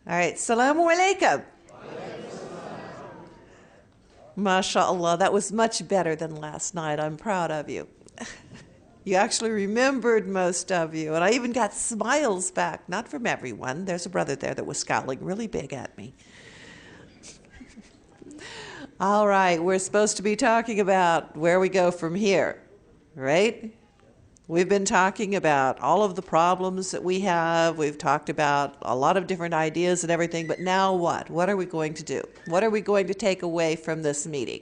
All right, Salamu Alaikum. MashaAllah, that was much better than last night. I'm proud of you. You actually remembered, most of you. And I even got smiles back, not from everyone. There's a brother there that was scowling really big at me. All right, we're supposed to be talking about where we go from here, right? We've been talking about all of the problems that we have. We've talked about a lot of different ideas and everything, but now what? What are we going to do? What are we going to take away from this meeting?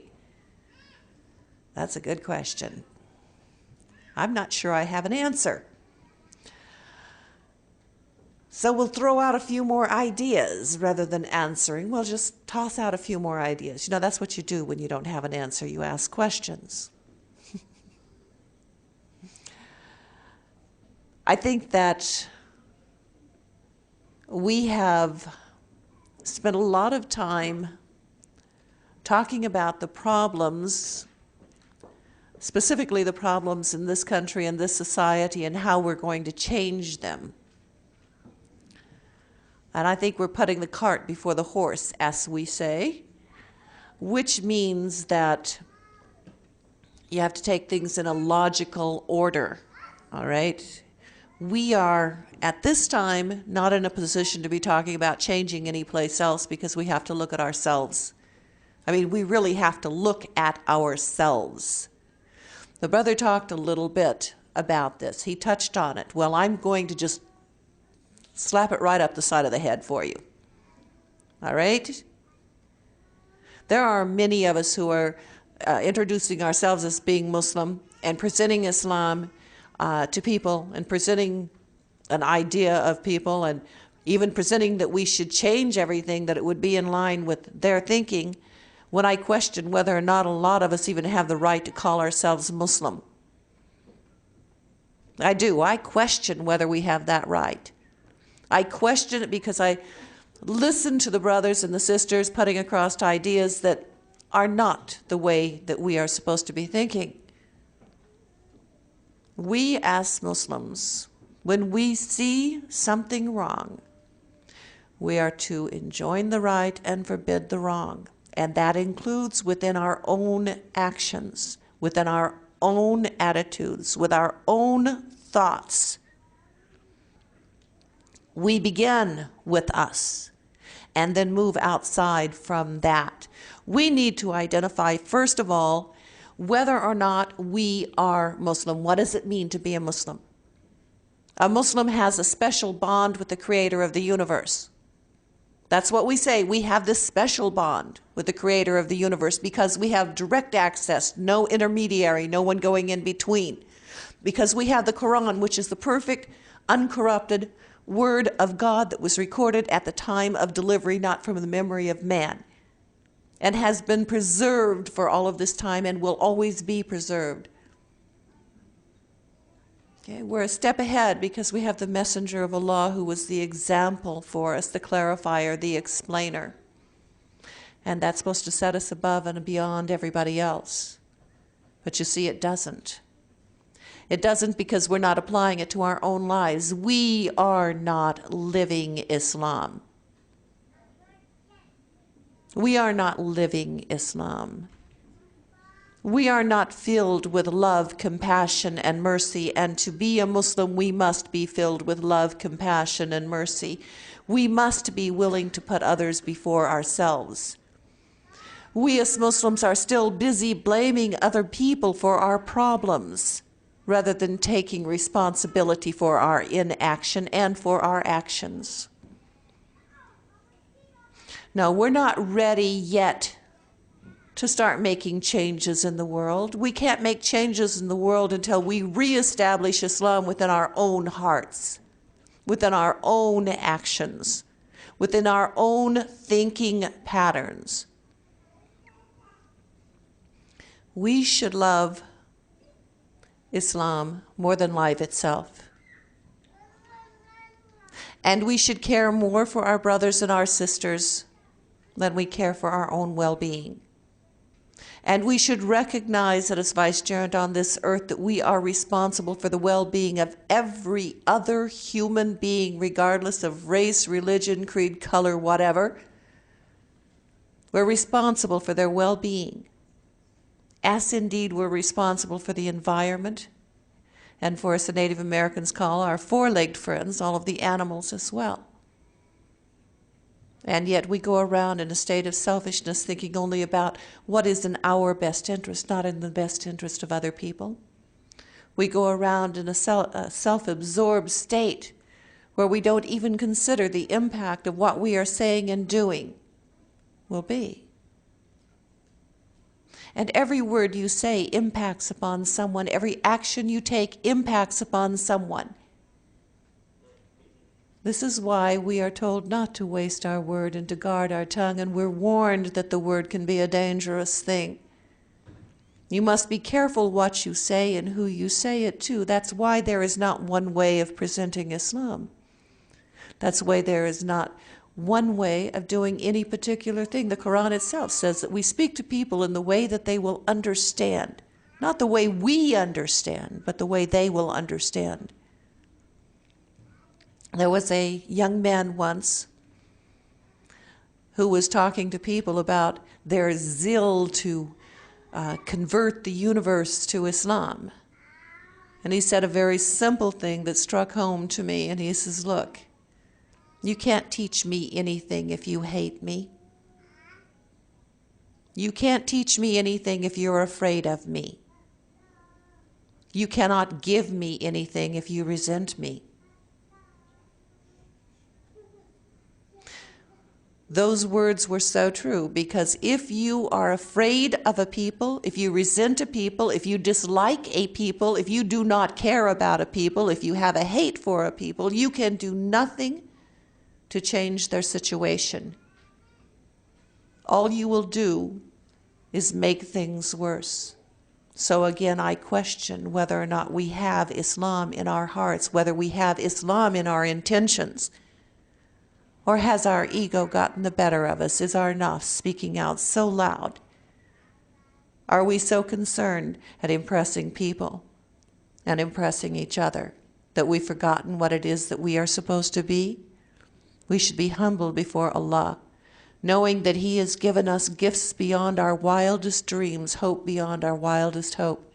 That's a good question. I'm not sure I have an answer. So we'll throw out a few more ideas rather than answering. We'll just toss out a few more ideas. You know, that's what you do when you don't have an answer. You ask questions. I think that we have spent a lot of time talking about the problems, specifically the problems in this country and this society, and how we're going to change them. And I think we're putting the cart before the horse, as we say, which means that you have to take things in a logical order, all right? We are, at this time, not in a position to be talking about changing any place else because we have to look at ourselves. I mean, we really have to look at ourselves. The brother talked a little bit about this. He touched on it. Well, I'm going to just slap it right up the side of the head for you. All right? There are many of us who are introducing ourselves as being Muslim and presenting Islam to people and presenting an idea of people and even presenting that we should change everything, that it would be in line with their thinking, when I question whether or not a lot of us even have the right to call ourselves Muslim. I do. I question whether we have that right. I question it because I listen to the brothers and the sisters putting across ideas that are not the way that we are supposed to be thinking. We as Muslims, when we see something wrong, we are to enjoin the right and forbid the wrong. And that includes within our own actions, within our own attitudes, with our own thoughts. We begin with us and then move outside from that. We need to identify, first of all, whether or not we are Muslim. What does it mean to be a Muslim? A Muslim has a special bond with the Creator of the universe. That's what we say. We have this special bond with the Creator of the universe because we have direct access, no intermediary, no one going in between. Because we have the Quran, which is the perfect, uncorrupted word of God that was recorded at the time of delivery, not from the memory of man, and has been preserved for all of this time and will always be preserved. Okay, we're a step ahead because we have the messenger of Allah who was the example for us, the clarifier, the explainer. And that's supposed to set us above and beyond everybody else. But you see, it doesn't. It doesn't because we're not applying it to our own lives. We are not living Islam. We are not living Islam. We are not filled with love, compassion, and mercy. And to be a Muslim, we must be filled with love, compassion, and mercy. We must be willing to put others before ourselves. We as Muslims are still busy blaming other people for our problems, rather than taking responsibility for our inaction and for our actions. No, we're not ready yet to start making changes in the world. We can't make changes in the world until we reestablish Islam within our own hearts, within our own actions, within our own thinking patterns. We should love Islam more than life itself. And we should care more for our brothers and our sisters than we care for our own well-being. And we should recognize that as vicegerent on this earth, that we are responsible for the well-being of every other human being, regardless of race, religion, creed, color, whatever. We're responsible for their well-being, as indeed we're responsible for the environment, and for, as the Native Americans call our four-legged friends, all of the animals as well. And yet we go around in a state of selfishness, thinking only about what is in our best interest, not in the best interest of other people. We go around in a self-absorbed state where we don't even consider the impact of what we are saying and doing will be. And every word you say impacts upon someone. Every action you take impacts upon someone. This is why we are told not to waste our word and to guard our tongue, and we're warned that the word can be a dangerous thing. You must be careful what you say and who you say it to. That's why there is not one way of presenting Islam. That's why there is not one way of doing any particular thing. The Quran itself says that we speak to people in the way that they will understand. Not the way we understand, but the way they will understand. There was a young man once who was talking to people about their zeal to convert the universe to Islam. And he said a very simple thing that struck home to me. And he says, look, you can't teach me anything if you hate me. You can't teach me anything if you're afraid of me. You cannot give me anything if you resent me. Those words were so true, because if you are afraid of a people, if you resent a people, if you dislike a people, if you do not care about a people, if you have a hate for a people, you can do nothing to change their situation. All you will do is make things worse. So again, I question whether or not we have Islam in our hearts, whether we have Islam in our intentions. Or has our ego gotten the better of us? Is our nafs speaking out so loud? Are we so concerned at impressing people and impressing each other that we've forgotten what it is that we are supposed to be? We should be humble before Allah, knowing that He has given us gifts beyond our wildest dreams, hope beyond our wildest hope.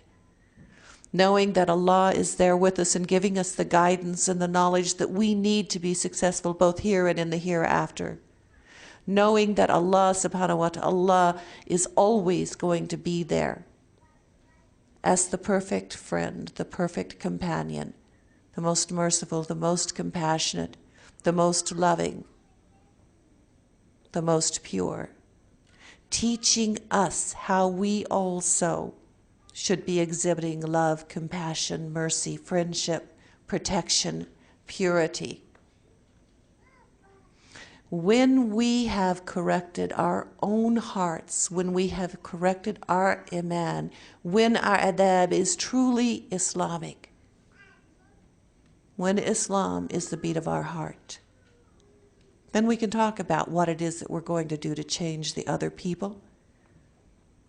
Knowing that Allah is there with us and giving us the guidance and the knowledge that we need to be successful both here and in the hereafter. Knowing that Allah subhanahu wa ta'ala is always going to be there as the perfect friend, the perfect companion, the most merciful, the most compassionate, the most loving, the most pure, teaching us how we also should be exhibiting love, compassion, mercy, friendship, protection, purity. When we have corrected our own hearts, when we have corrected our iman, when our adab is truly Islamic, when Islam is the beat of our heart, then we can talk about what it is that we're going to do to change the other people.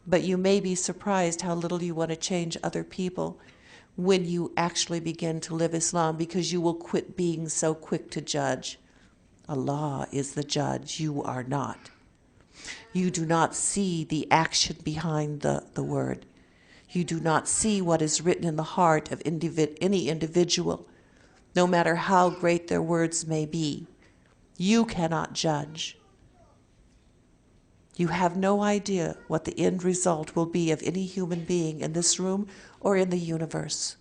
But you may be surprised how little you want to change other people when you actually begin to live Islam, because you will quit being so quick to judge. Allah is the judge, you are not. You do not see the action behind the word. You do not see what is written in the heart of any individual, no matter how great their words may be. You cannot judge. You have no idea what the end result will be of any human being in this room or in the universe.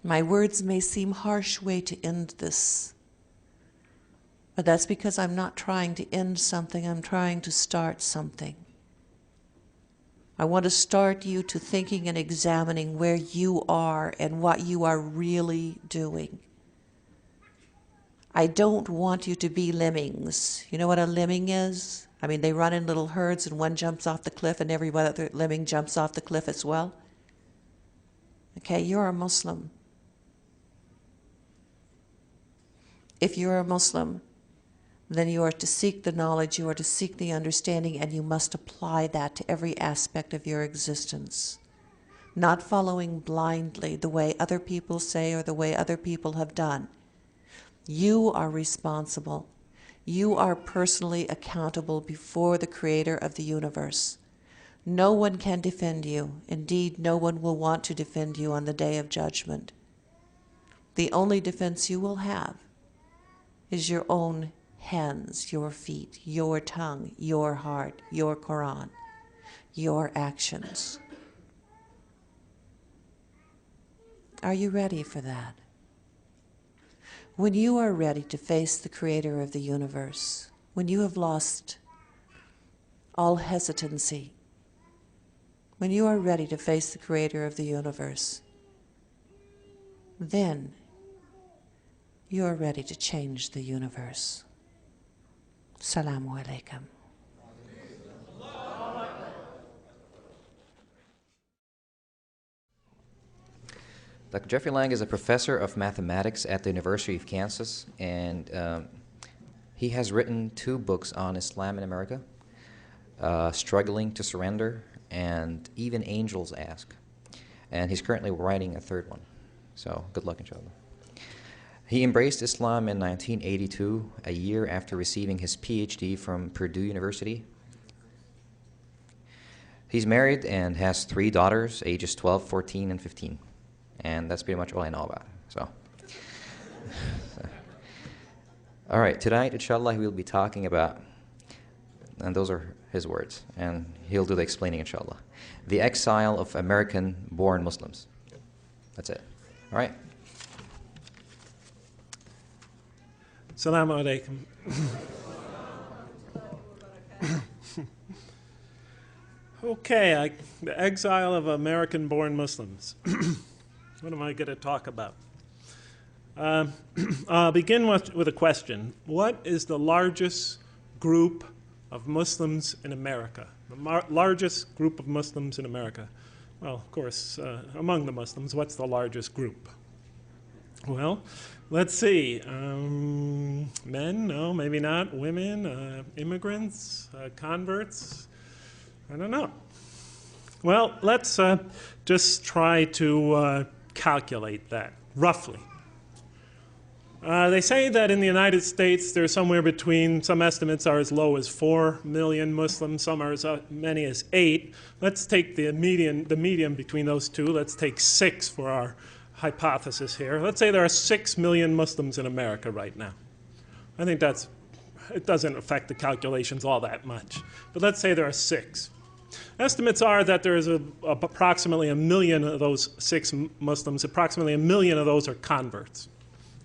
My words may seem harsh way to end this, but that's because I'm not trying to end something, I'm trying to start something. I want to start you to thinking and examining where you are and what you are really doing. I don't want you to be lemmings. You know what a lemming is? I mean, they run in little herds and one jumps off the cliff and every other lemming jumps off the cliff as well. Okay, you're a Muslim. If you're a Muslim, then you are to seek the knowledge, you are to seek the understanding, and you must apply that to every aspect of your existence. Not following blindly the way other people say or the way other people have done. You are responsible. You are personally accountable before the Creator of the universe. No one can defend you. Indeed, no one will want to defend you on the day of judgment. The only defense you will have is your own hands, your feet, your tongue, your heart, your Quran, your actions. Are you ready for that? When you are ready to face the Creator of the universe, when you have lost all hesitancy, when you are ready to face the Creator of the universe, then you are ready to change the universe. Assalamu alaikum. Dr. Jeffrey Lang is a professor of mathematics at the University of Kansas, and he has written 2 books on Islam in America, Struggling to Surrender and Even Angels Ask. And he's currently writing a 3rd one. So good luck, inshallah. He embraced Islam in 1982, a year after receiving his PhD from Purdue University. He's married and has 3 daughters, ages 12, 14, and 15. And that's pretty much all I know about him. So. All right, tonight, inshallah, we'll be talking about, and those are his words, and he'll do the explaining, inshallah, the exile of American-born Muslims. That's it. All right. Assalamu alaikum. Okay, the exile of American-born Muslims. What am I going to talk about? I'll begin with a question. What is the largest group of Muslims in America? The largest group of Muslims in America? Well, of course, among the Muslims, what's the largest group? Well, let's see. Men? No, maybe not. Women? Immigrants? Converts? I don't know. Well, let's just try to calculate that, roughly. They say that in the United States there's somewhere between, some estimates are as low as 4 million Muslims, some are as many as 8. Let's take the median between those two. Let's take 6 for our hypothesis here. Let's say there are 6 million Muslims in America right now. I think it doesn't affect the calculations all that much. But let's say there are 6. Estimates are that there is approximately 1 million of those 6 Muslims, approximately 1 million of those are converts.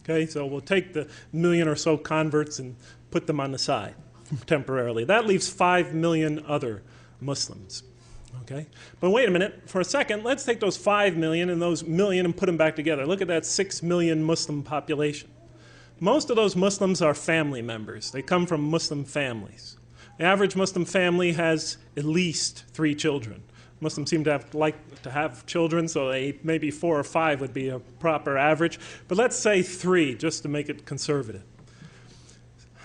Okay, so we'll take the 1 million or so converts and put them on the side temporarily. That leaves 5 million other Muslims. Okay, but wait a minute, for a second, let's take those 5 million and those million and put them back together. Look at that 6 million Muslim population. Most of those Muslims are family members. They come from Muslim families. The average Muslim family has at least 3 children. Muslims seem to like to have children, so maybe 4 or 5 would be a proper average. But let's say 3, just to make it conservative.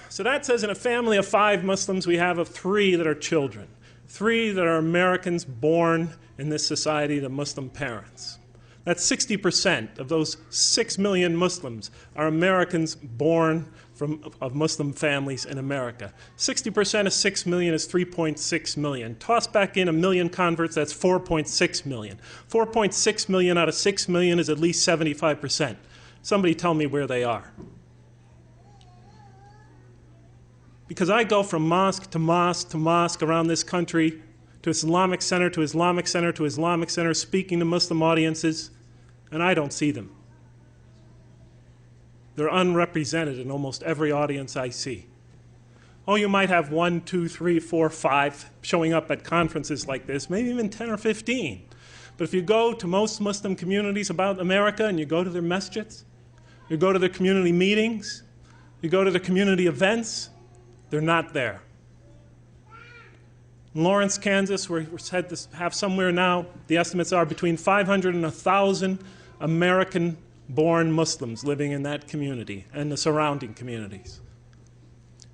So that says in a family of 5 Muslims, we have 3 that are children. 3 that are Americans born in this society to Muslim parents. That's 60% of those 6 million Muslims are Americans born of Muslim families in America. 60% of 6 million is 3.6 million. Toss back in 1 million converts, that's 4.6 million. 4.6 million out of 6 million is at least 75%. Somebody tell me where they are. Because I go from mosque to mosque to mosque around this country, to Islamic center to Islamic center to Islamic center, speaking to Muslim audiences, and I don't see them. They're unrepresented in almost every audience I see. Oh, you might have 1, 2, 3, 4, 5 showing up at conferences like this, maybe even 10 or 15. But if you go to most Muslim communities about America and you go to their masjids, you go to their community meetings, you go to their community events, they're not there. In Lawrence, Kansas, we're said to have somewhere now, the estimates are between 500 and 1,000 American-born Muslims living in that community and the surrounding communities.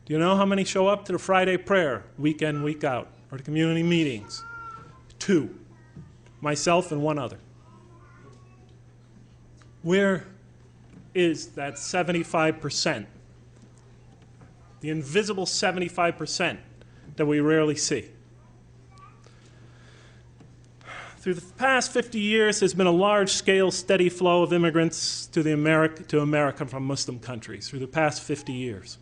Do you know how many show up to the Friday prayer, week in, week out, or the community meetings? 2. Myself and one other. Where is that 75%? The invisible 75% that we rarely see. Through the past 50 years, there's been a large-scale, steady flow of immigrants to America from Muslim countries through the past 50 years.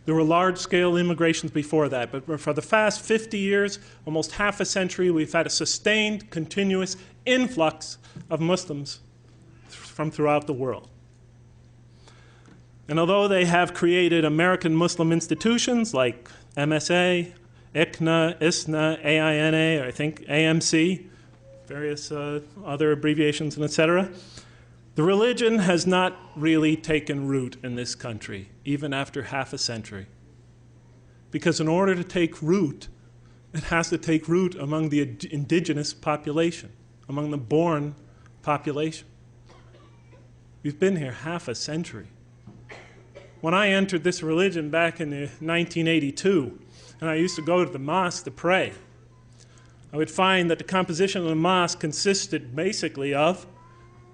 There were large-scale immigrations before that, but for the past 50 years, almost half a century, we've had a sustained, continuous influx of Muslims from throughout the world. And although they have created American Muslim institutions like MSA, ICNA, ISNA, AINA, or I think AMC, various other abbreviations, and etc., the religion has not really taken root in this country, even after half a century. Because in order to take root, it has to take root among the indigenous population, among the born population. We've been here half a century. When I entered this religion back in 1982, and I used to go to the mosque to pray, I would find that the composition of the mosque consisted basically of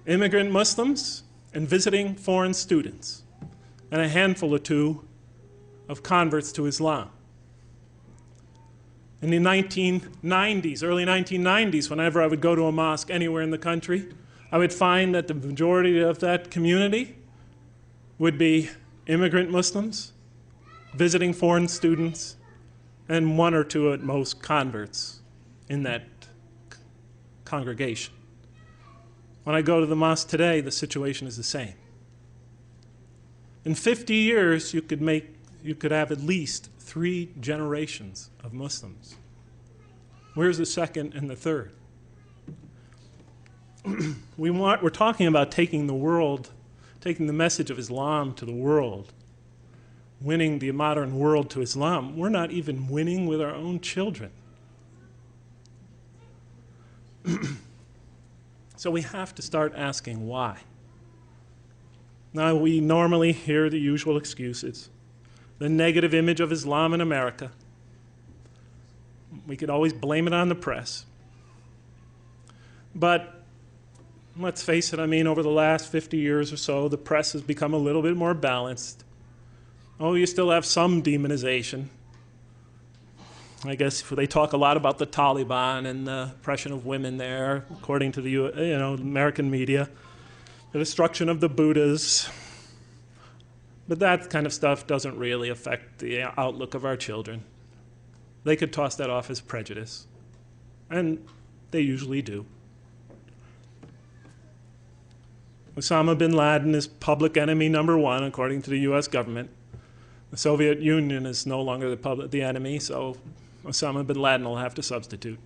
immigrant Muslims and visiting foreign students, and a handful or two of converts to Islam. In the 1990s, early 1990s, whenever I would go to a mosque anywhere in the country, I would find that the majority of that community would be immigrant Muslims, visiting foreign students, and 1 or 2 at most converts in that congregation. When I go to the mosque today, the situation is the same. In 50 years, you could have at least 3 generations of Muslims. Where's the second and the third? We're talking about taking the message of Islam to the world, winning the modern world to Islam. We're not even winning with our own children. So we have to start asking why. Now, we normally hear the usual excuses. The negative image of Islam in America. We could always blame it on the press. But let's face it, I mean, over the last 50 years or so, the press has become a little bit more balanced. Oh, you still have some demonization. I guess they talk a lot about the Taliban and the oppression of women there, according to the American media, the destruction of the Buddhas. But that kind of stuff doesn't really affect the outlook of our children. They could toss that off as prejudice, and they usually do. Osama bin Laden is public enemy number 1, according to the US government. The Soviet Union is no longer the enemy, so Osama bin Laden will have to substitute.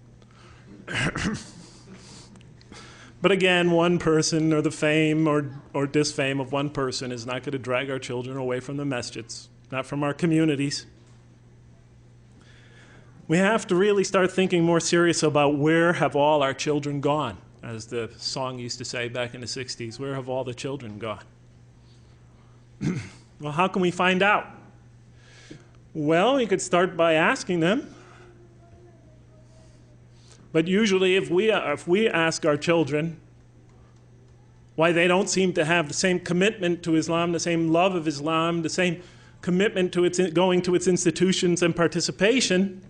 But again, one person or the fame or disfame of one person is not going to drag our children away from the masjids, not from our communities. We have to really start thinking more serious about where have all our children gone, as the song used to say back in the 60s, where have all the children gone? Well, how can we find out? Well, you could start by asking them. But usually if we ask our children why they don't seem to have the same commitment to Islam, the same love of Islam, the same commitment to going to its institutions and participation,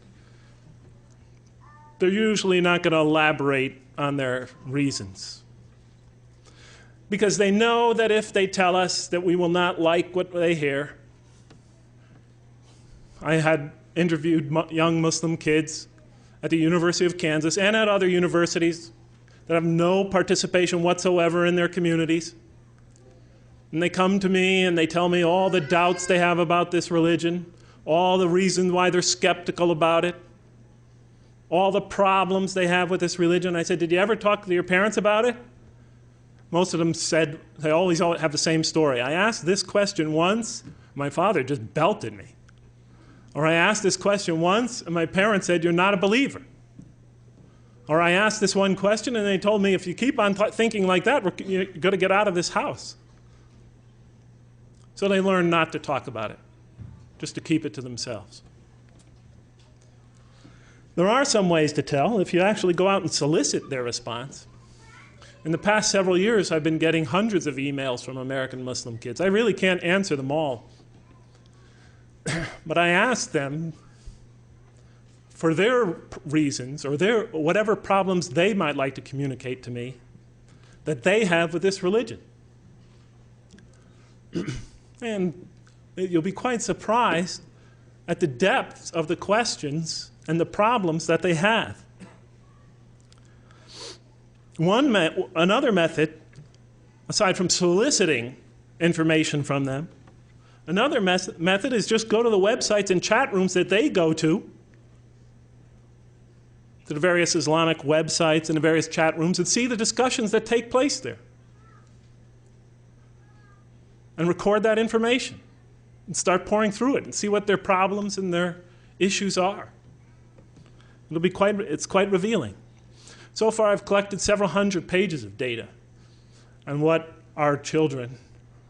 they're usually not going to elaborate on their reasons. Because they know that if they tell us that we will not like what they hear. I had interviewed young Muslim kids at the University of Kansas and at other universities that have no participation whatsoever in their communities. And they come to me and they tell me all the doubts they have about this religion, all the reasons why they're skeptical about it, all the problems they have with this religion. I said, did you ever talk to your parents about it? Most of them said, they always have the same story. I asked this question once, my father just belted me. Or I asked this question once, and my parents said, you're not a believer. Or I asked this one question, and they told me, if you keep on thinking like that, you're going to get out of this house. So they learned not to talk about it. just to keep it to themselves. There are some ways to tell if you actually go out and solicit their response. In the past several years, I've been getting hundreds of emails from American Muslim kids. I really can't answer them all. But I ask them for their reasons or their whatever problems they might like to communicate to me that they have with this religion. And you'll be quite surprised at the depth of the questions and the problems that they have. Another method, aside from soliciting information from them, another method is just go to the websites and chat rooms that they go to the various Islamic websites and the various chat rooms, and see the discussions that take place there. And record that information and start pouring through it and see what their problems and their issues are. It's quite revealing. So far, I've collected several hundred pages of data on what our children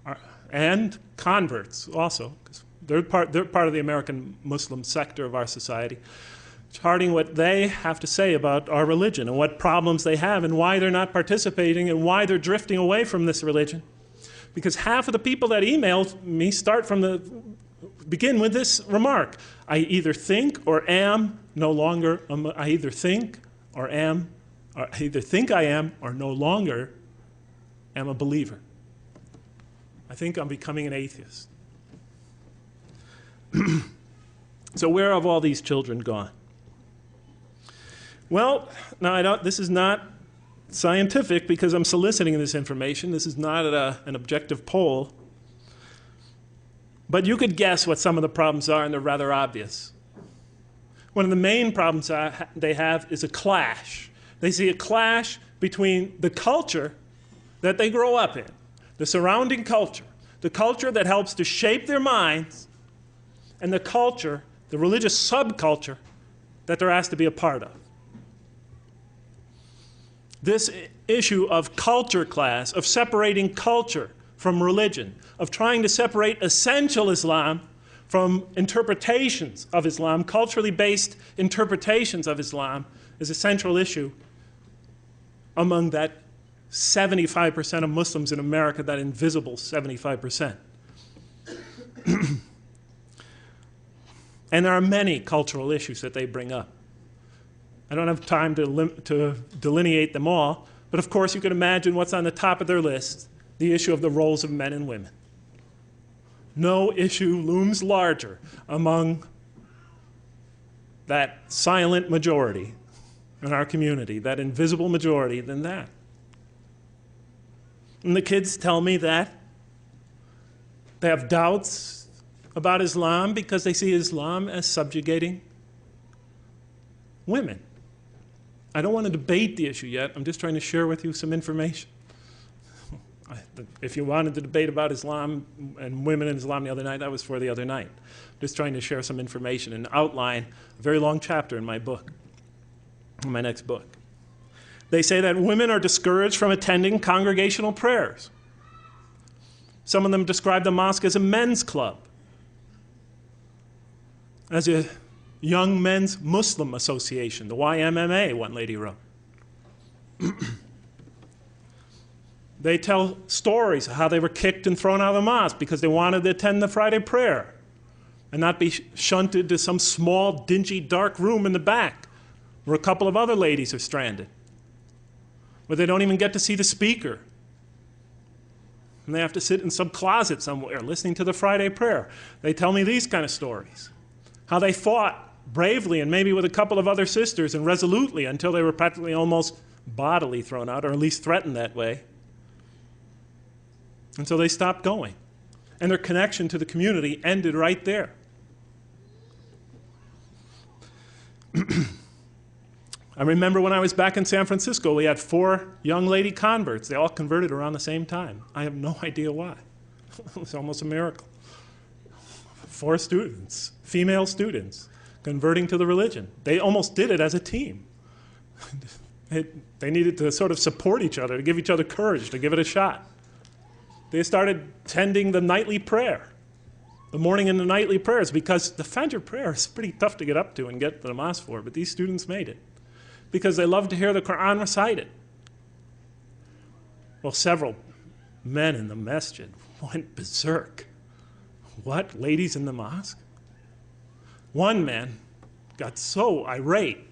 are, and converts also, because they're part of the American Muslim sector of our society, charting what they have to say about our religion and what problems they have and why they're not participating and why they're drifting away from this religion. Because half of the people that emailed me begin with this remark: I either think or am no longer, I either think I am or no longer am a believer. I think I'm becoming an atheist. So where have all these children gone? Well, now this is not scientific because I'm soliciting this information. This is not an objective poll. But you could guess what some of the problems are, and they're rather obvious. One of the main problems they have is a clash. They see a clash between the culture that they grow up in, the surrounding culture, the culture that helps to shape their minds, and the culture, the religious subculture that they're asked to be a part of. This issue of culture class, of separating culture from religion, of trying to separate essential Islam from interpretations of Islam, culturally based interpretations of Islam, is a central issue among that 75% of Muslims in America, that invisible 75%. And there are many cultural issues that they bring up. I don't have time to delineate them all, but of course you can imagine what's on the top of their list, the issue of the roles of men and women. No issue looms larger among that silent majority in our community, that invisible majority, than that. And the kids tell me that they have doubts about Islam because they see Islam as subjugating women. I don't want to debate the issue yet. I'm just trying to share with you some information. If you wanted to debate about Islam and women in Islam the other night, that was for the other night. I'm just trying to share some information and outline a very long chapter in my book, in my next book. They say that women are discouraged from attending congregational prayers. Some of them describe the mosque as a men's club, as a Young Men's Muslim Association, the YMMA, one lady wrote. They tell stories of how they were kicked and thrown out of the mosque because they wanted to attend the Friday prayer and not be shunted to some small, dingy, dark room in the back where a couple of other ladies are stranded, where they don't even get to see the speaker. And they have to sit in some closet somewhere listening to the Friday prayer. They tell me these kind of stories, how they fought bravely and maybe with a couple of other sisters and resolutely until they were practically almost bodily thrown out, or at least threatened that way. And so they stopped going. And their connection to the community ended right there. I remember when I was back in San Francisco, we had 4 young lady converts. They all converted around the same time. I have no idea why. It was almost a miracle. 4 students, female students, converting to the religion. They almost did it as a team. They needed to sort of support each other, to give each other courage, to give it a shot. They started attending the nightly prayer. the morning and the nightly prayers, because the Fajr prayer is pretty tough to get up to and get to the mosque for, but these students made it because they love to hear the Quran recited. Well, several men in the masjid went berserk. What? Ladies in the mosque? One man got so irate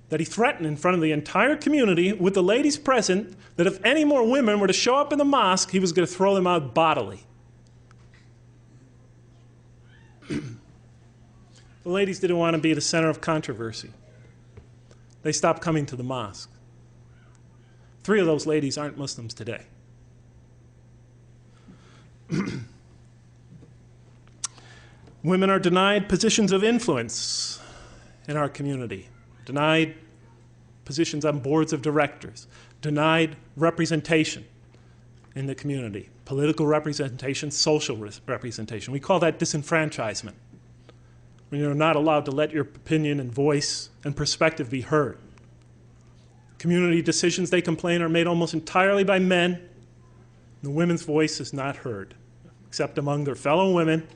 that he threatened in front of the entire community with the ladies present that if any more women were to show up in the mosque, he was going to throw them out bodily. The ladies didn't want to be the center of controversy. They stopped coming to the mosque. 3 of those ladies aren't Muslims today. Women are denied positions of influence in our community, denied positions on boards of directors, denied representation in the community, political representation, social representation. We call that disenfranchisement, when you're not allowed to let your opinion and voice and perspective be heard. Community decisions, they complain, are made almost entirely by men. The women's voice is not heard, except among their fellow women.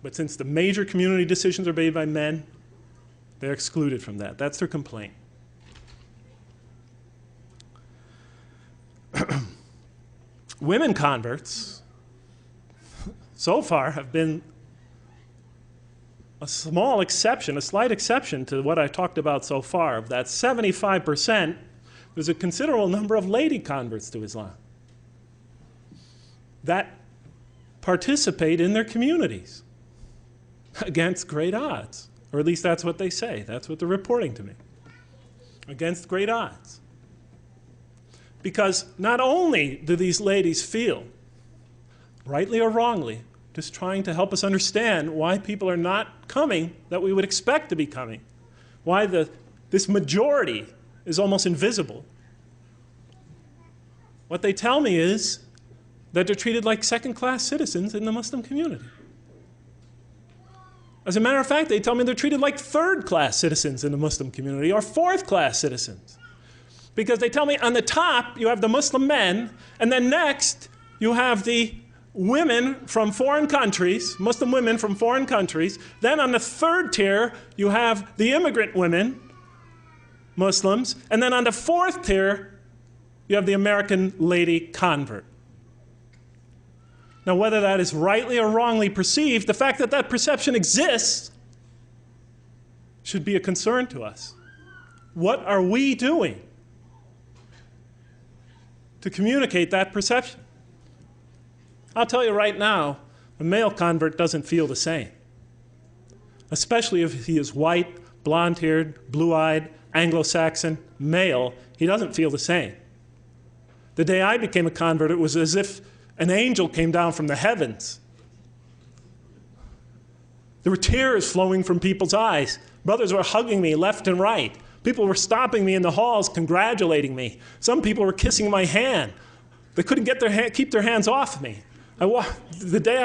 But since the major community decisions are made by men, they're excluded from that. That's their complaint. Women converts, so far, have been a small exception, a slight exception to what I talked about so far. Of that 75%, there's a considerable number of lady converts to Islam that participate in their communities against great odds. Or at least that's what they say. That's what they're reporting to me. Against great odds. Because not only do these ladies feel, rightly or wrongly, just trying to help us understand why people are not coming that we would expect to be coming, why this majority is almost invisible. What they tell me is that they're treated like second-class citizens in the Muslim community. As a matter of fact, they tell me they're treated like third-class citizens in the Muslim community or fourth-class citizens. Because they tell me on the top you have the Muslim men, and then next you have the women from foreign countries, Muslim women from foreign countries. Then on the third tier you have the immigrant women, Muslims. And then on the fourth tier you have the American lady convert. Now, whether that is rightly or wrongly perceived, the fact that that perception exists should be a concern to us. What are we doing to communicate that perception? I'll tell you right now, a male convert doesn't feel the same, especially if he is white, blonde-haired, blue-eyed, Anglo-Saxon, male. He doesn't feel the same. The day I became a convert, it was as if an angel came down from the heavens. There were tears flowing from people's eyes. Brothers were hugging me left and right. People were stopping me in the halls, congratulating me. Some people were kissing my hand. They couldn't keep their hands off me. The day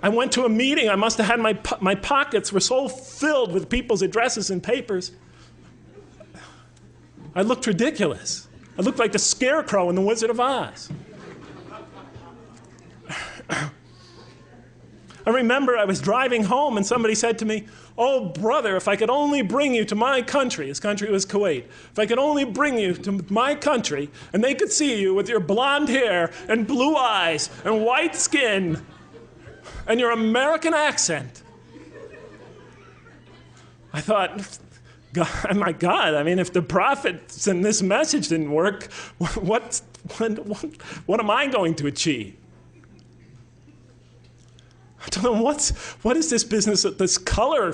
I went to a meeting, I must have had my pockets were so filled with people's addresses and papers. I looked ridiculous. I looked like the Scarecrow in The Wizard of Oz. I remember I was driving home and somebody said to me, "Oh, brother, if I could only bring you to my country," his country was Kuwait, "if I could only bring you to my country and they could see you with your blonde hair and blue eyes and white skin and your American accent." I thought, God, my God, I mean, if the prophets and this message didn't work, what am I going to achieve? I don't know, what is this business of this color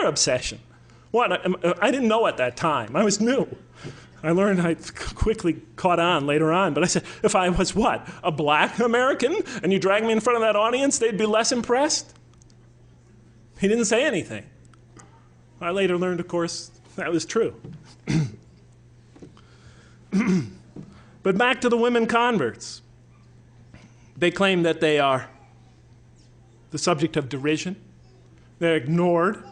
obsession? What? I didn't know at that time. I was new. I learned, I quickly caught on later on. But I said, if I was what? A black American? And you drag me in front of that audience, they'd be less impressed? He didn't say anything. I later learned, of course, that was true. But back to the women converts. They claim that they are the subject of derision. They're ignored.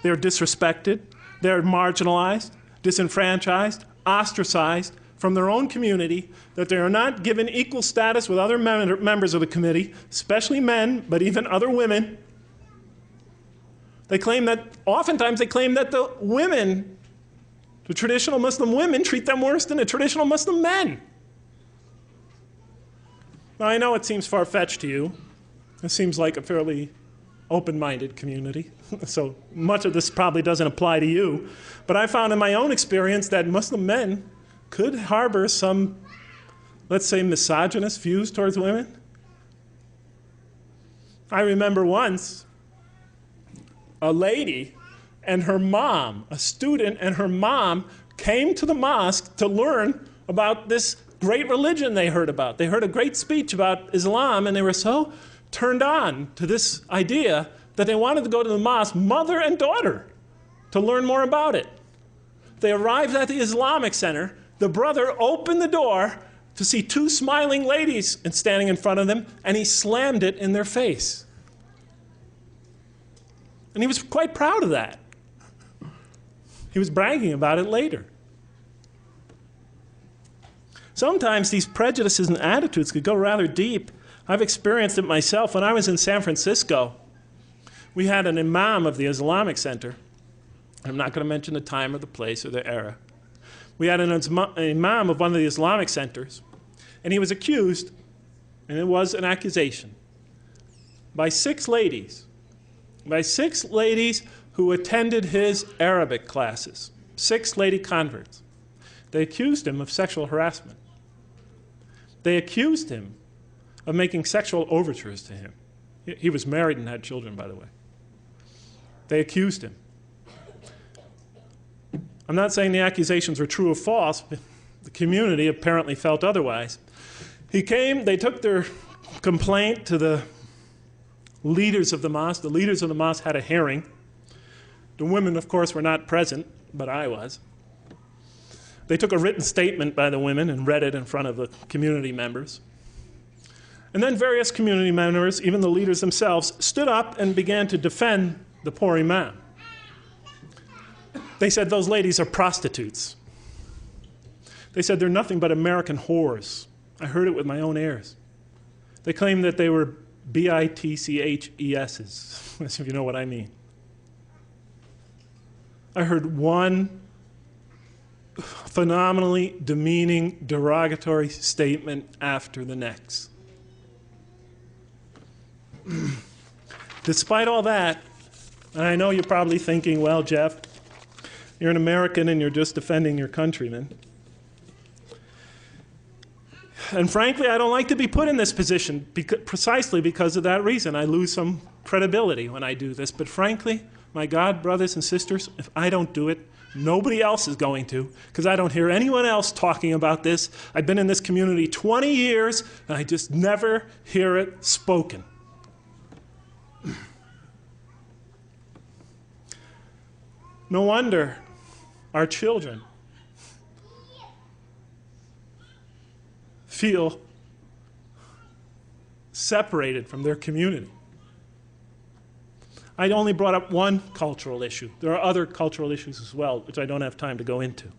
They're disrespected. They're marginalized, disenfranchised, ostracized, from their own community, that they are not given equal status with other members of the committee, especially men, but even other women. They claim that, oftentimes they claim that the women, the traditional Muslim women, treat them worse than the traditional Muslim men. Now, I know it seems far-fetched to you. It seems like a fairly open-minded community, so much of this probably doesn't apply to you. But I found in my own experience that Muslim men could harbor some, let's say, misogynist views towards women. I remember once a lady and her mom, a student and her mom, came to the mosque to learn about this great religion they heard about. They heard a great speech about Islam, and they were so turned on to this idea that they wanted to go to the mosque, mother and daughter, to learn more about it. They arrived at the Islamic Center. The brother opened the door to see two smiling ladies standing in front of them, and he slammed it in their face. And he was quite proud of that. He was bragging about it later. Sometimes these prejudices and attitudes could go rather deep. I've experienced it myself. When I was in San Francisco, we had an imam of the Islamic Center. I'm not going to mention the time or the place or the era. We had an imam of one of the Islamic centers, and he was accused, and it was an accusation, by six ladies who attended his Arabic classes, 6 lady converts. They accused him of sexual harassment. They accused him of making sexual overtures to him. He was married and had children, by the way. They accused him. I'm not saying the accusations were true or false, but the community apparently felt otherwise. He came, they took their complaint to the leaders of the mosque. The leaders of the mosque had a hearing. The women, of course, were not present, but I was. They took a written statement by the women and read it in front of the community members. And then various community members, even the leaders themselves, stood up and began to defend the poor imam. They said those ladies are prostitutes. They said they're nothing but American whores. I heard it with my own ears. They claimed that they were bitches, if you know what I mean. I heard one phenomenally demeaning, derogatory statement after the next. Despite all that, and I know you're probably thinking, well, Jeff, you're an American and you're just defending your countrymen. And frankly, I don't like to be put in this position precisely because of that reason. I lose some credibility when I do this. But frankly, my God, brothers and sisters, if I don't do it, nobody else is going to, because I don't hear anyone else talking about this. I've been in this community 20 years, and I just never hear it spoken. No wonder our children feel separated from their community. I only brought up one cultural issue. There are other cultural issues as well, which I don't have time to go into.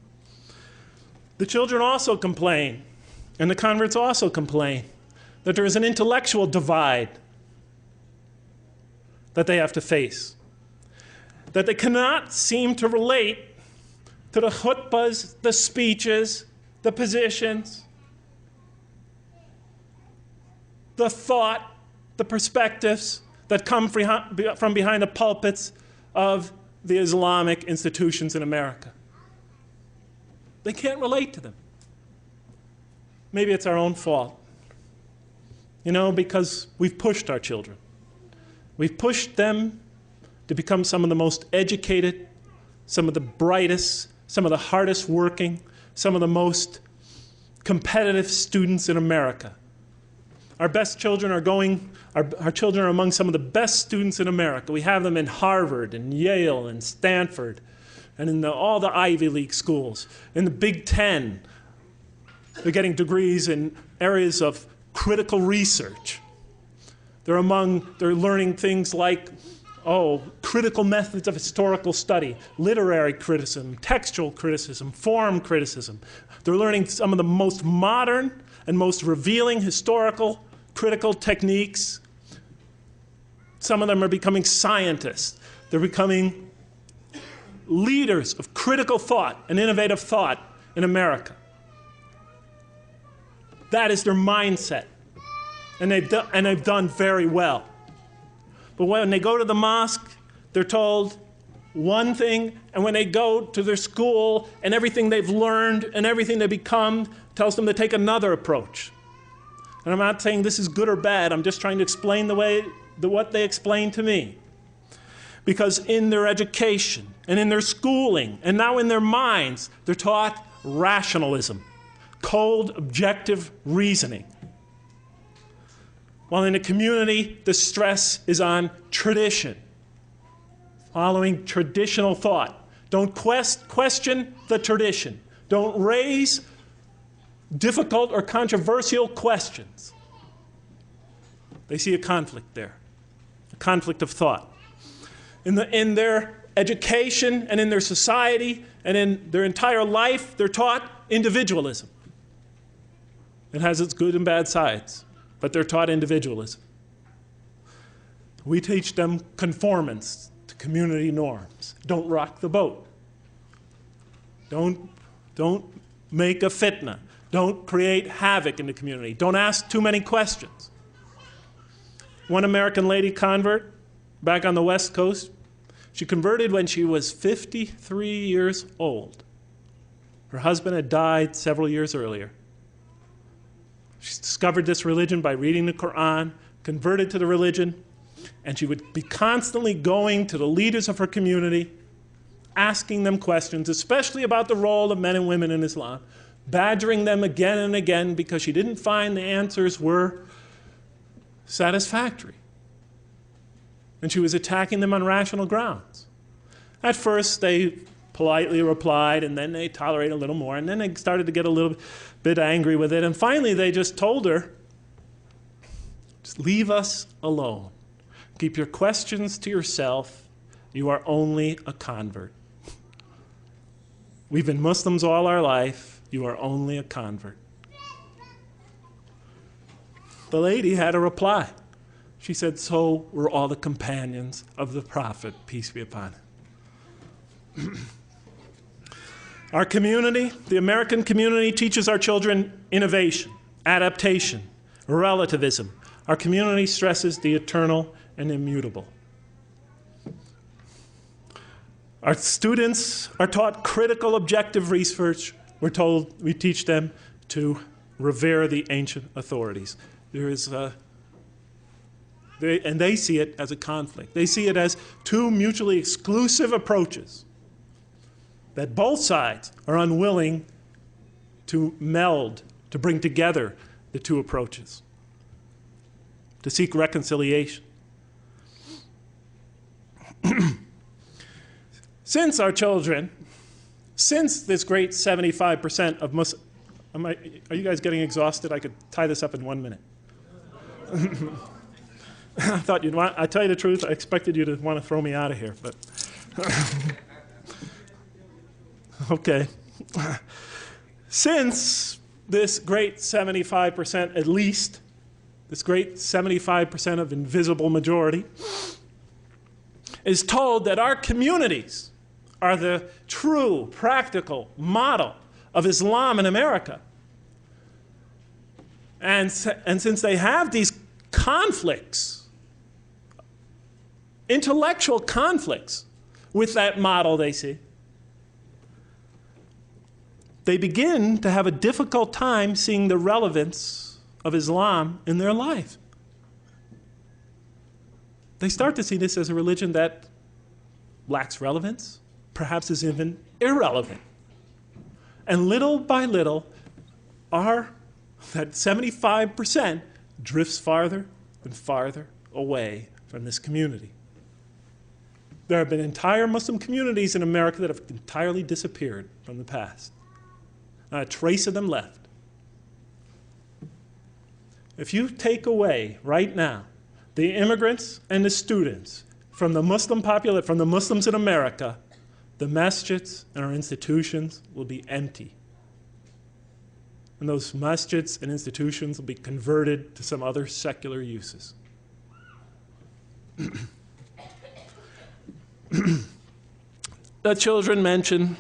The children also complain, and the converts also complain, that there is an intellectual divide that they have to face, that they cannot seem to relate to the khutbahs, the speeches, the positions, the thought, the perspectives that come from behind the pulpits of the Islamic institutions in America. They can't relate to them. Maybe it's our own fault. You know, because we've pushed our children. We've pushed them to become some of the most educated, some of the brightest, some of the hardest working, some of the most competitive students in America. Our best children are our children are among some of the best students in America. We have them in Harvard and Yale and Stanford and in all the Ivy League schools, in the Big Ten. They're getting degrees in areas of critical research. They're learning things like critical methods of historical study, literary criticism, textual criticism, form criticism. They're learning some of the most modern and most revealing historical critical techniques. Some of them are becoming scientists. They're becoming leaders of critical thought and innovative thought in America. That is their mindset. And they've done very well. But when they go to the mosque, they're told one thing, and when they go to their school and everything they've learned and everything they become tells them to take another approach. And I'm not saying this is good or bad, I'm just trying to explain what they explain to me. Because in their education and in their schooling and now in their minds, they're taught rationalism, cold, objective reasoning. While in the community, the stress is on tradition, following traditional thought. Don't question the tradition. Don't raise difficult or controversial questions. They see a conflict there, a conflict of thought. In their education and in their society and in their entire life, they're taught individualism. It has its good and bad sides, but they're taught individualism. We teach them conformance to community norms. Don't rock the boat. Don't make a fitna. Don't create havoc in the community. Don't ask too many questions. One American lady convert back on the West Coast, she converted when she was 53 years old. Her husband had died several years earlier. She discovered this religion by reading the Quran, converted to the religion, and she would be constantly going to the leaders of her community, asking them questions, especially about the role of men and women in Islam, badgering them again and again because she didn't find the answers were satisfactory. And she was attacking them on rational grounds. At first, they politely replied, and then they tolerated a little more, and then they started to get a little bit angry with it, and finally they just told her, just leave us alone. Keep your questions to yourself. You are only a convert. We've been Muslims all our life. You are only a convert. The lady had a reply. She said, so were all the companions of the Prophet, peace be upon him. Our community, the American community, teaches our children innovation, adaptation, relativism. Our community stresses the eternal and immutable. Our students are taught critical, objective research. We teach them to revere the ancient authorities. And they see it as a conflict. They see it as two mutually exclusive approaches that both sides are unwilling to meld, to bring together the two approaches, to seek reconciliation. Since our children, since this great 75% of Muslims, are you guys getting exhausted? I could tie this up in 1 minute. I thought you'd want, I tell you the truth, I expected you to want to throw me out of here, but okay. Since this great 75%, at least, this great 75% of invisible majority, is told that our communities are the true, practical model of Islam in America. And since they have these conflicts, intellectual conflicts with that model they see, they begin to have a difficult time seeing the relevance of Islam in their life. They start to see this as a religion that lacks relevance, perhaps is even irrelevant. And little by little, that 75% drifts farther and farther away from this community. There have been entire Muslim communities in America that have entirely disappeared from the past. Not a trace of them left. If you take away right now the immigrants and the students from the Muslims in America, the masjids and our institutions will be empty. And those masjids and institutions will be converted to some other secular uses. The children mentioned,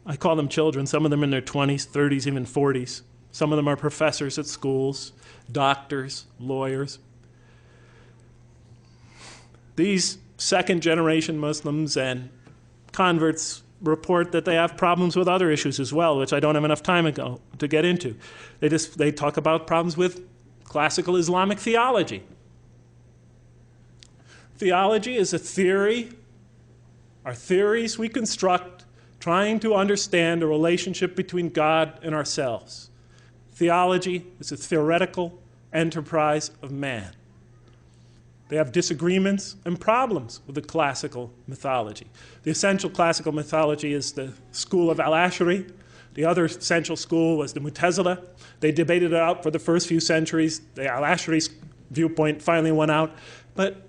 I call them children, some of them in their 20s, 30s, even 40s. Some of them are professors at schools, doctors, lawyers. These second-generation Muslims and converts report that they have problems with other issues as well, which I don't have enough time ago to get into. They talk about problems with classical Islamic theology. Theology is a theory, are theories we construct trying to understand a relationship between God and ourselves. Theology is a theoretical enterprise of man. They have disagreements and problems with the classical mythology. The essential classical mythology is the school of Al-Ash'ari. The other essential school was the Mu'tazila. They debated it out for the first few centuries. The Al-Ash'ari's viewpoint finally won out. But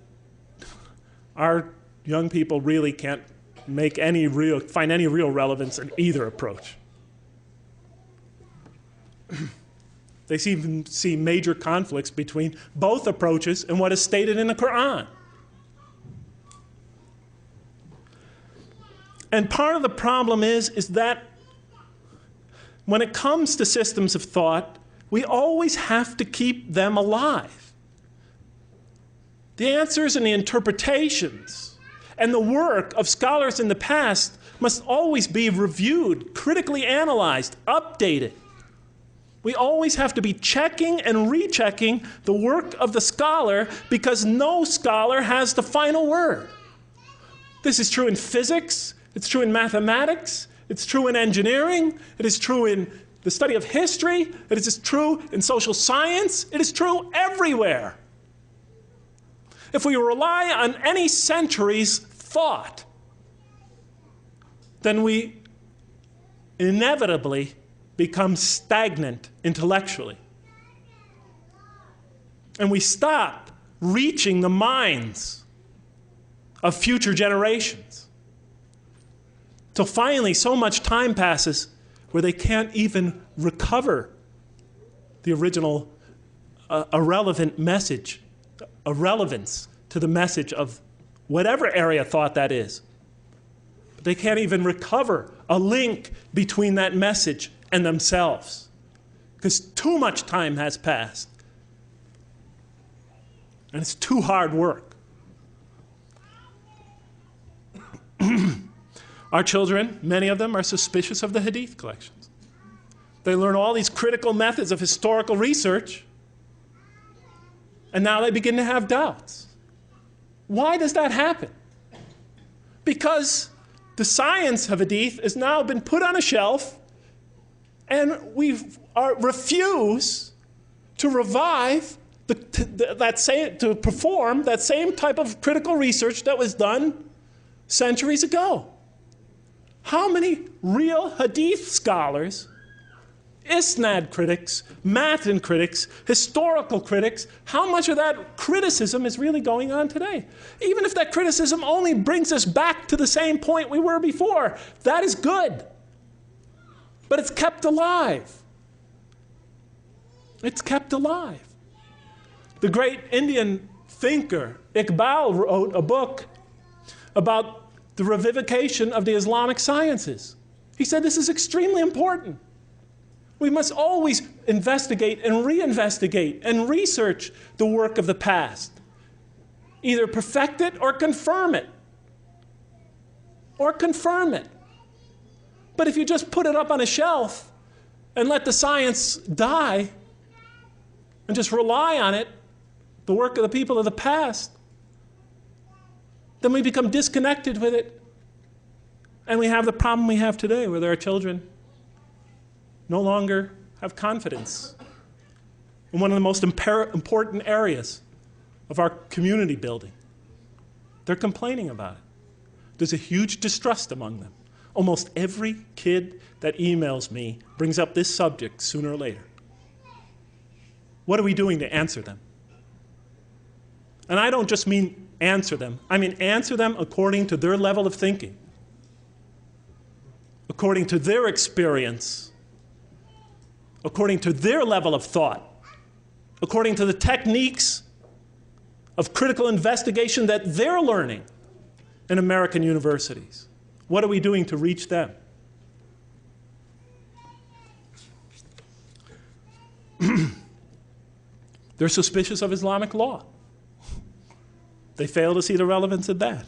our young people really can't find any real relevance in either approach. They even see major conflicts between both approaches and what is stated in the Quran. And part of the problem is that when it comes to systems of thought, we always have to keep them alive. The answers and the interpretations and the work of scholars in the past must always be reviewed, critically analyzed, updated. We always have to be checking and rechecking the work of the scholar because no scholar has the final word. This is true in physics, it's true in mathematics, it's true in engineering, it is true in the study of history, it is true in social science, it is true everywhere. If we rely on any century's thought, then we inevitably become stagnant intellectually. And we stop reaching the minds of future generations. Till finally so much time passes where they can't even recover the original irrelevant message, irrelevance to the message of whatever area of thought that is. But they can't even recover a link between that message and themselves, because too much time has passed. And it's too hard work. Our children, many of them, are suspicious of the Hadith collections. They learn all these critical methods of historical research, and now they begin to have doubts. Why does that happen? Because the science of Hadith has now been put on a shelf, and we refuse to revive to perform that same type of critical research that was done centuries ago. How many real Hadith scholars, Isnad critics, Matan critics, historical critics, how much of that criticism is really going on today? Even if that criticism only brings us back to the same point we were before, that is good. But it's kept alive. It's kept alive. The great Indian thinker Iqbal wrote a book about the revivification of the Islamic sciences. He said this is extremely important. We must always investigate and reinvestigate and research the work of the past. Either perfect it or confirm it. Or confirm it. But if you just put it up on a shelf and let the science die and just rely on it, the work of the people of the past, then we become disconnected with it. And we have the problem we have today where our children no longer have confidence in one of the most important areas of our community building. They're complaining about it. There's a huge distrust among them. Almost every kid that emails me brings up this subject sooner or later. What are we doing to answer them? And I don't just mean answer them. I mean, answer them according to their level of thinking, according to their experience, according to their level of thought, according to the techniques of critical investigation that they're learning in American universities. What are we doing to reach them? They're suspicious of Islamic law. They fail to see the relevance of that.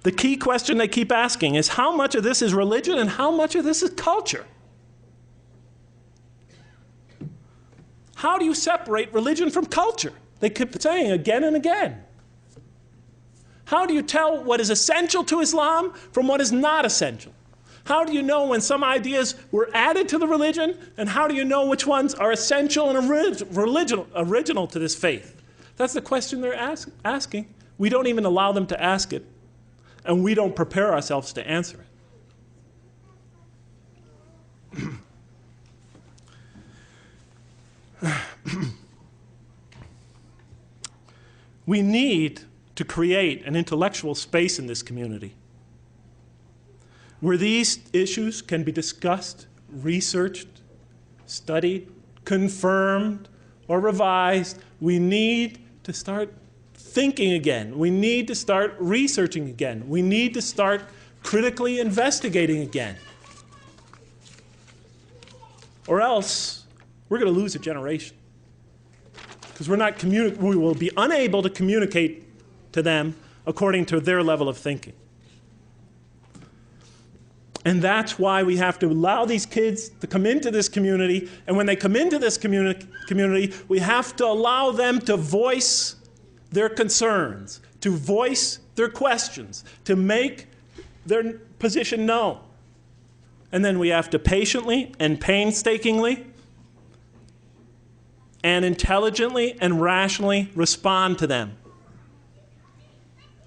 The key question they keep asking is how much of this is religion and how much of this is culture? How do you separate religion from culture? They keep saying again and again. How do you tell what is essential to Islam from what is not essential? How do you know when some ideas were added to the religion, and how do you know which ones are essential and original to this faith? That's the question they're asking. We don't even allow them to ask it, and we don't prepare ourselves to answer it. We need to create an intellectual space in this community where these issues can be discussed, researched, studied, confirmed, or revised. We need to start thinking again. We need to start researching again. We need to start critically investigating again. Or else, we're going to lose a generation. Because we will be unable to communicate to them according to their level of thinking. And that's why we have to allow these kids to come into this community. And when they come into this community, we have to allow them to voice their concerns, to voice their questions, to make their position known. And then we have to patiently and painstakingly and intelligently and rationally respond to them.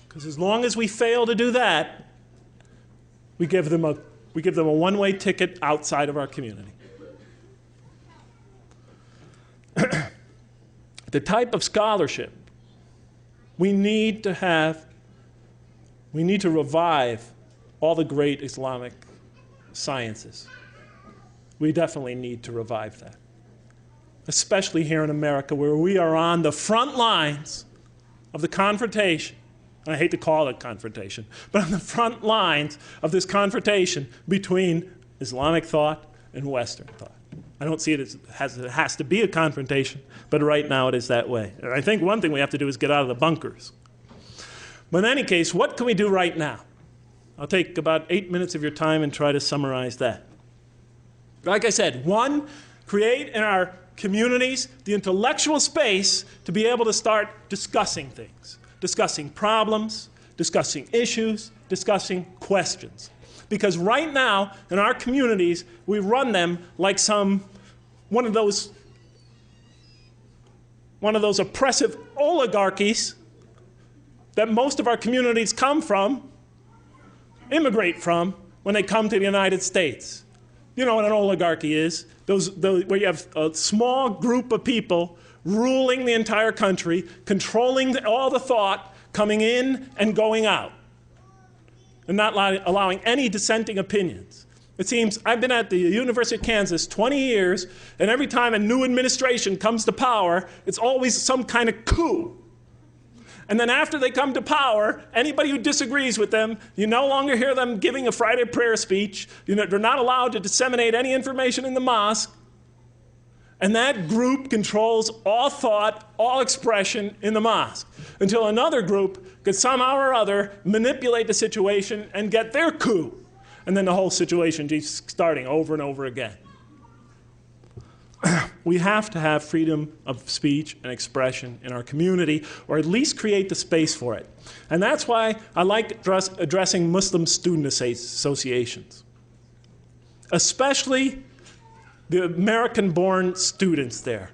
Because as long as we fail to do that, we give them a one-way ticket outside of our community. The type of scholarship we need to revive all the great Islamic sciences. We definitely need to revive that. Especially here in America, where we are on the front lines of the confrontation. I hate to call it confrontation, but on the front lines of this confrontation between Islamic thought and Western thought. I don't see it as it has to be a confrontation, but right now it is that way. And I think one thing we have to do is get out of the bunkers. But in any case, what can we do right now? I'll take about 8 minutes of your time and try to summarize that. Like I said, one, create in our communities the intellectual space to be able to start discussing things, discussing problems, discussing issues, discussing questions. Because right now, in our communities, we run them like one of those oppressive oligarchies that most of our communities immigrate from when they come to the United States. You know what an oligarchy is? Where you have a small group of people ruling the entire country, controlling all the thought coming in and going out, and not allowing any dissenting opinions. It seems I've been at the University of Kansas 20 years, and every time a new administration comes to power, it's always some kind of coup. And then after they come to power, anybody who disagrees with them, you no longer hear them giving a Friday prayer speech. They're not allowed to disseminate any information in the mosque. And that group controls all thought, all expression in the mosque, until another group could somehow or other manipulate the situation and get their coup. And then the whole situation keeps starting over and over again. We have to have freedom of speech and expression in our community, or at least create the space for it. And that's why I like addressing Muslim student associations, especially the American-born students there.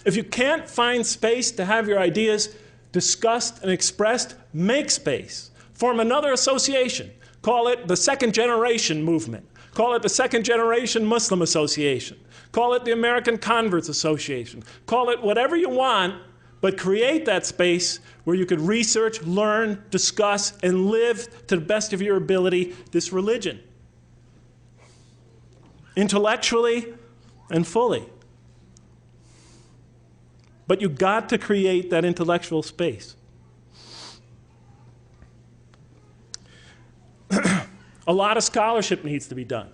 If you can't find space to have your ideas discussed and expressed, make space. Form another association. Call it the Second Generation Movement. Call it the Second Generation Muslim Association. Call it the American Converts Association. Call it whatever you want, but create that space where you could research, learn, discuss, and live to the best of your ability this religion, intellectually and fully. But you got to create that intellectual space. A lot of scholarship needs to be done.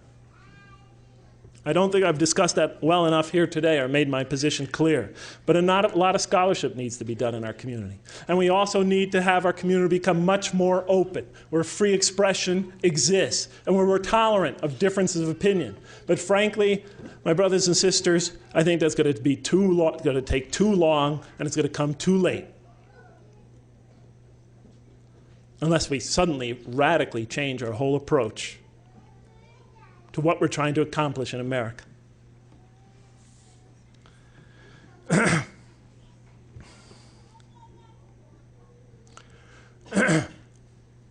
I don't think I've discussed that well enough here today or made my position clear. But a lot of scholarship needs to be done in our community. And we also need to have our community become much more open, where free expression exists, and where we're tolerant of differences of opinion. But frankly, my brothers and sisters, I think that's going to be going to take too long, and it's going to come too late. Unless we suddenly radically change our whole approach to what we're trying to accomplish in America.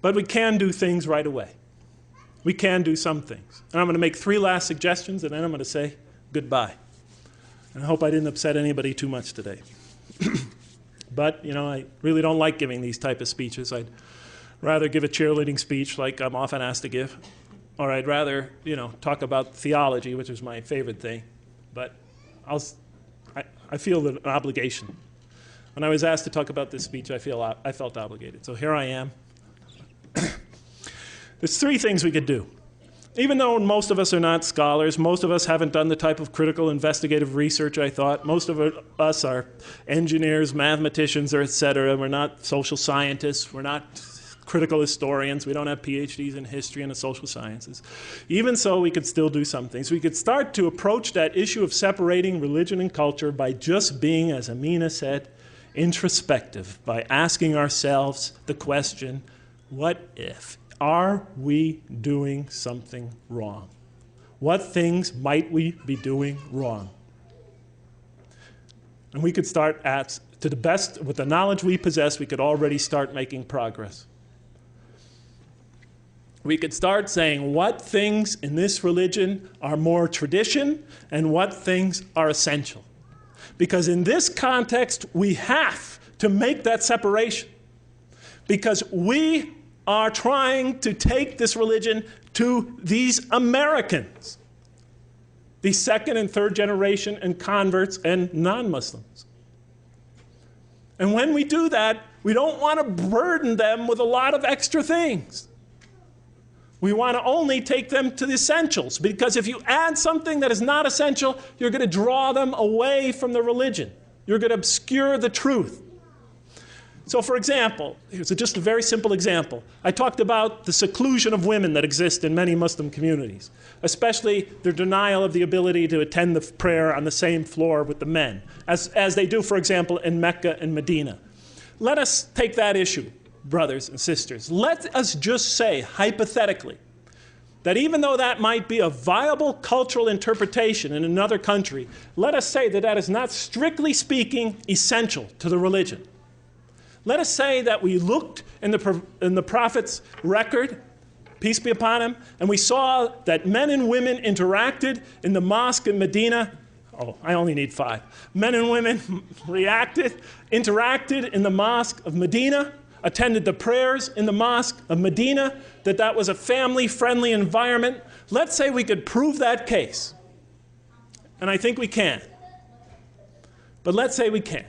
But we can do things right away. We can do some things. And I'm going to make 3 last suggestions, and then I'm going to say goodbye. And I hope I didn't upset anybody too much today. But, you know, I really don't like giving these type of speeches. I'd rather give a cheerleading speech like I'm often asked to give. Or I'd rather, you know, talk about theology, which is my favorite thing. But I feel an obligation. When I was asked to talk about this speech, I felt obligated. So here I am. There's 3 things we could do. Even though most of us are not scholars, most of us haven't done the type of critical investigative research I thought. Most of us are engineers, mathematicians, or et cetera. We're not social scientists. We're not critical historians. We don't have PhDs in history and the social sciences. Even so, we could still do some things. We could start to approach that issue of separating religion and culture by just being, as Amina said, introspective, by asking ourselves the question, what if? Are we doing something wrong? What things might we be doing wrong? And we could start to the best, with the knowledge we possess, we could already start making progress. We could start saying what things in this religion are more tradition and what things are essential. Because in this context, we have to make that separation. Because we are trying to take this religion to these Americans, the 2nd and 3rd generation and converts and non-Muslims. And when we do that, we don't want to burden them with a lot of extra things. We want to only take them to the essentials, because if you add something that is not essential, you're going to draw them away from the religion. You're going to obscure the truth. So for example, here's just a very simple example. I talked about the seclusion of women that exist in many Muslim communities, especially their denial of the ability to attend the prayer on the same floor with the men, as they do, for example, in Mecca and Medina. Let us take that issue, brothers and sisters. Let us just say, hypothetically, that even though that might be a viable cultural interpretation in another country, let us say that that is not, strictly speaking, essential to the religion. Let us say that we looked in the Prophet's record, peace be upon him, and we saw that men and women interacted in the mosque in Medina. Oh, I only need 5. Men and women interacted in the mosque of Medina, attended the prayers in the mosque of Medina, that was a family-friendly environment. Let's say we could prove that case. And I think we can. But let's say we can.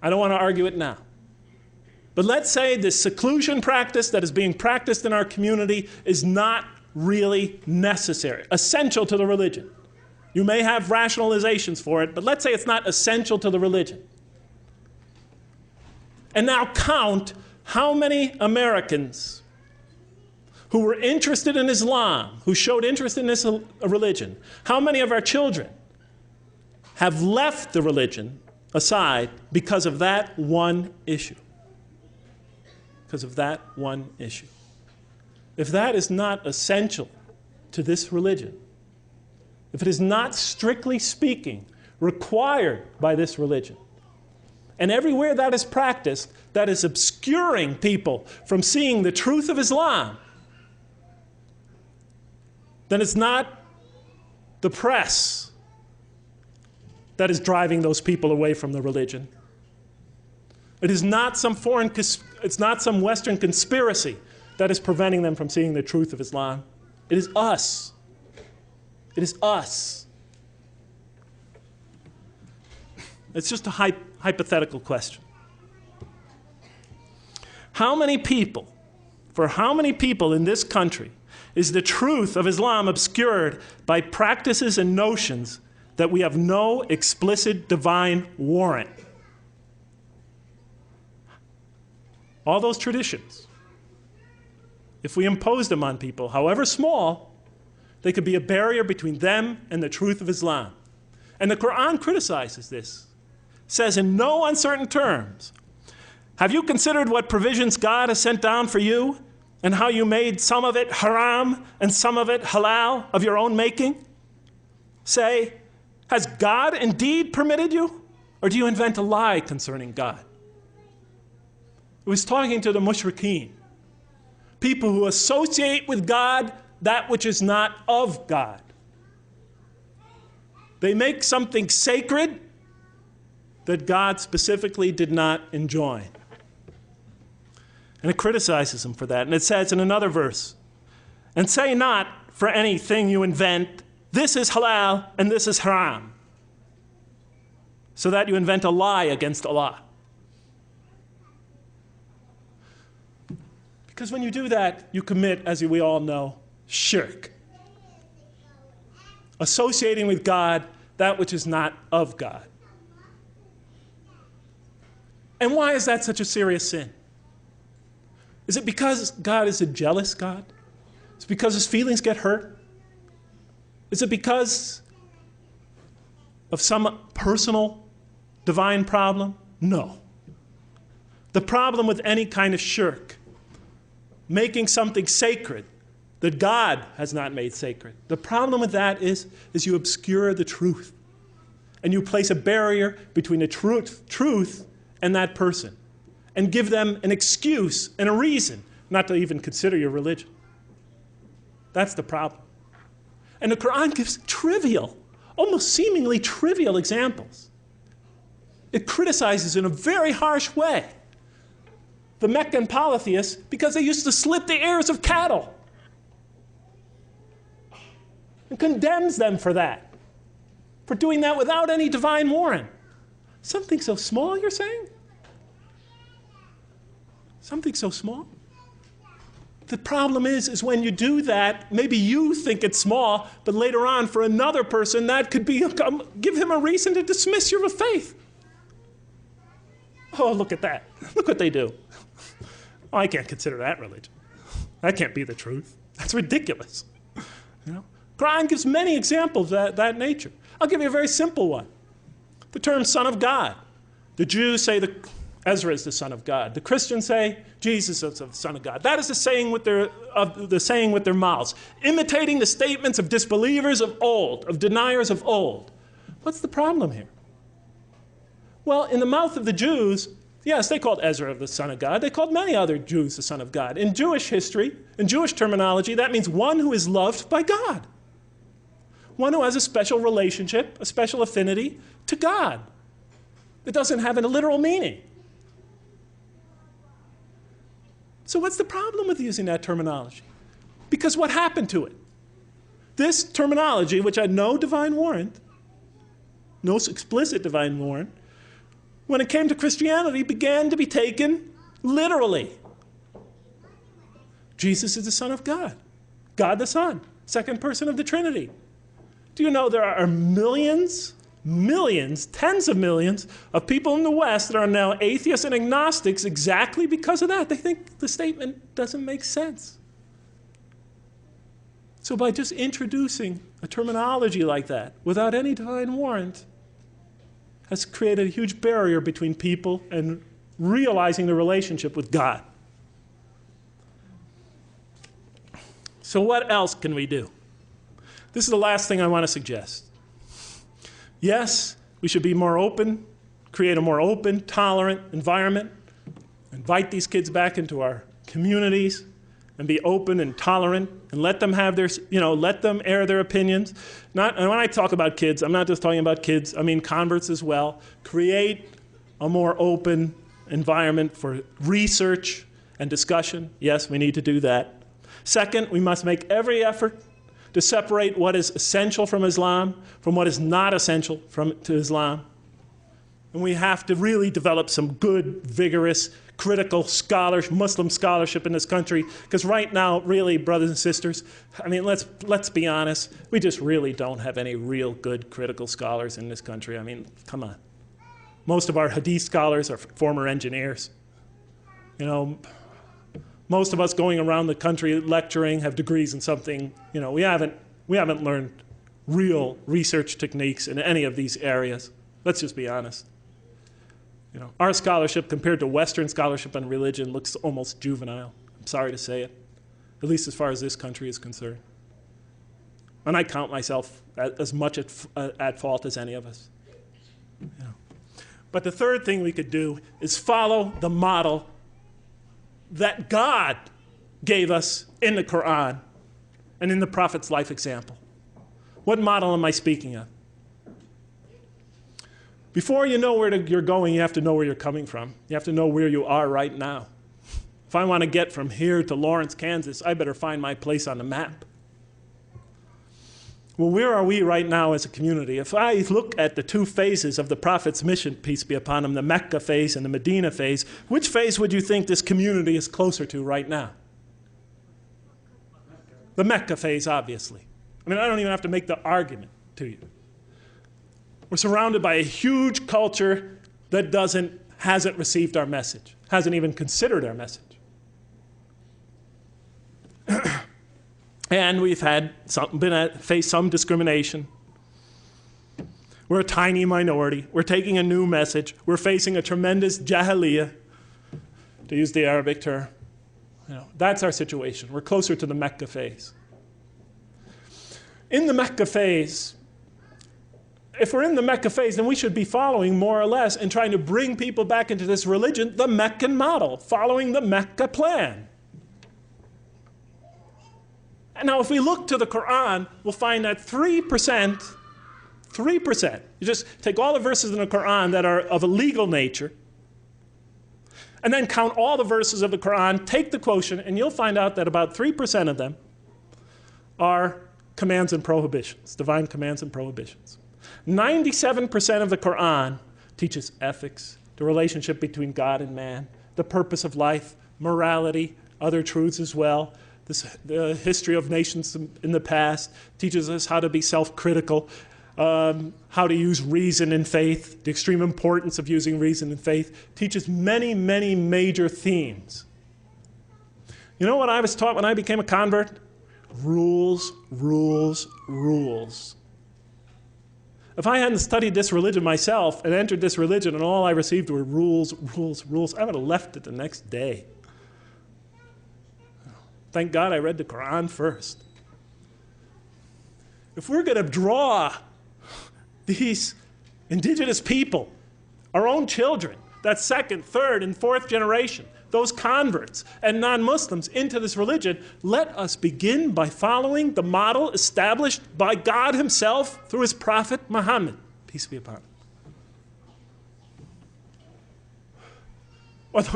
I don't want to argue it now. But let's say this seclusion practice that is being practiced in our community is not really necessary, essential to the religion. You may have rationalizations for it, but let's say it's not essential to the religion. And now count how many Americans who were interested in Islam, who showed interest in this religion, how many of our children have left the religion aside because of that one issue. Because of that one issue. If that is not essential to this religion, if it is not, strictly speaking, required by this religion, and everywhere that is practiced, that is obscuring people from seeing the truth of Islam, then it's not the press that is driving those people away from the religion. It is not some it's not some Western conspiracy that is preventing them from seeing the truth of Islam. It is us. It is us. It's just a hypothetical question. For how many people in this country is the truth of Islam obscured by practices and notions that we have no explicit divine warrant? All those traditions, if we impose them on people, however small, they could be a barrier between them and the truth of Islam. And the Quran criticizes this. It says in no uncertain terms, have you considered what provisions God has sent down for you and how you made some of it haram and some of it halal of your own making? Say, has God indeed permitted you? Or do you invent a lie concerning God? It was talking to the mushrikeen, people who associate with God that which is not of God. They make something sacred that God specifically did not enjoin. And it criticizes them for that. And it says in another verse, and say not for anything you invent, this is halal and this is haram, so that you invent a lie against Allah. Because when you do that, you commit, as we all know, shirk. Associating with God that which is not of God. And why is that such a serious sin? Is it because God is a jealous God? Is it because his feelings get hurt? Is it because of some personal divine problem? No. The problem with any kind of shirk, making something sacred that God has not made sacred, the problem with that is you obscure the truth. And you place a barrier between the truth and that person, and give them an excuse and a reason not to even consider your religion. That's the problem. And the Quran gives trivial, almost seemingly trivial examples. It criticizes in a very harsh way the Meccan polytheists because they used to slit the ears of cattle, and condemns them for that, for doing that without any divine warrant. Something so small, you're saying? Something so small? The problem is when you do that, maybe you think it's small, but later on for another person, that could be give him a reason to dismiss your faith. Oh, look at that. Look what they do. Oh, I can't consider that religion. That can't be the truth. That's ridiculous. You know? Quran gives many examples of that nature. I'll give you a very simple one. The term son of God. The Jews say Ezra is the son of God. The Christians say Jesus is the son of God. That is the saying with their mouths, imitating the statements of disbelievers of old, of deniers of old. What's the problem here? Well, in the mouth of the Jews, yes, they called Ezra the son of God. They called many other Jews the son of God. In Jewish history, in Jewish terminology, that means one who is loved by God. One who has a special relationship, a special affinity to God. It doesn't have a literal meaning. So what's the problem with using that terminology? Because what happened to it? This terminology, which had no divine warrant, no explicit divine warrant, when it came to Christianity, began to be taken literally. Jesus is the Son of God. God the Son, second person of the Trinity. Do you know there are millions, tens of millions of people in the West that are now atheists and agnostics exactly because of that? They think the statement doesn't make sense. So by just introducing a terminology like that without any divine warrant has created a huge barrier between people and realizing the relationship with God. So what else can we do? This is the last thing I want to suggest. Yes, we should be more open, create a more open, tolerant environment, invite these kids back into our communities, and be open and tolerant, and let them have their, let them air their opinions. And when I talk about kids, I'm not just talking about kids, I mean converts as well. Create a more open environment for research and discussion. Yes, we need to do that. Second, we must make every effort to separate what is essential from Islam from what is not essential to Islam. And we have to really develop some good, vigorous, critical Muslim scholarship in this country. Because right now, really, brothers and sisters, I mean, let's be honest, we just really don't have any real good critical scholars in this country. I mean, come on. Most of our hadith scholars are former engineers. You know, most of us going around the country lecturing have degrees in something. You know, we haven't learned real research techniques in any of these areas. Let's just be honest. You know, our scholarship compared to Western scholarship on religion looks almost juvenile. I'm sorry to say it, at least as far as this country is concerned. And I count myself as much at fault as any of us. You know. But the third thing we could do is follow the model that God gave us in the Quran and in the Prophet's life example. What model am I speaking of? Before you know where you're going, you have to know where you're coming from. You have to know where you are right now. If I want to get from here to Lawrence, Kansas, I better find my place on the map. Well, where are we right now as a community? If I look at the two phases of the Prophet's mission, peace be upon him, the Mecca phase and the Medina phase, which phase would you think this community is closer to right now? The Mecca phase, obviously. I mean, I don't even have to make the argument to you. We're surrounded by a huge culture that hasn't received our message, hasn't even considered our message. And we've faced some discrimination. We're a tiny minority. We're taking a new message. We're facing a tremendous jahiliyyah, to use the Arabic term. You know, that's our situation. We're closer to the Mecca phase. In the Mecca phase, if we're in the Mecca phase, then we should be following more or less and trying to bring people back into this religion, the Meccan model, following the Mecca plan. And now if we look to the Quran, we'll find that 3%, you just take all the verses in the Quran that are of a legal nature, and then count all the verses of the Quran, take the quotient, and you'll find out that about 3% of them are commands and prohibitions, divine commands and prohibitions. 97% of the Quran teaches ethics, the relationship between God and man, the purpose of life, morality, other truths as well. The history of nations in the past teaches us how to be self-critical, how to use reason and faith, the extreme importance of using reason and faith, teaches many, many major themes. You know what I was taught when I became a convert? Rules, rules, rules. If I hadn't studied this religion myself and entered this religion and all I received were rules, rules, rules, I would have left it the next day. Thank God I read the Quran first. If we're going to draw these indigenous people, our own children, that second, third, and fourth generation, those converts and non-Muslims into this religion, let us begin by following the model established by God himself through his prophet Muhammad, peace be upon him.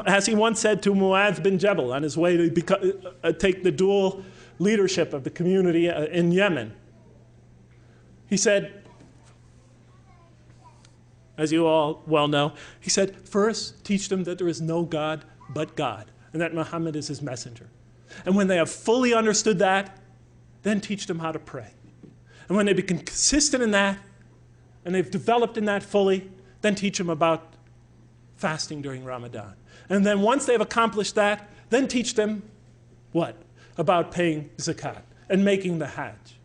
As he once said to Mu'adh bin Jabal on his way to take the dual leadership of the community in Yemen, he said, as you all well know, he said, first teach them that there is no God but God, and that Muhammad is his messenger. And when they have fully understood that, then teach them how to pray. And when they become consistent in that, and they've developed in that fully, then teach them about fasting during Ramadan. And then once they've accomplished that, then teach them what? About paying zakat and making the hajj.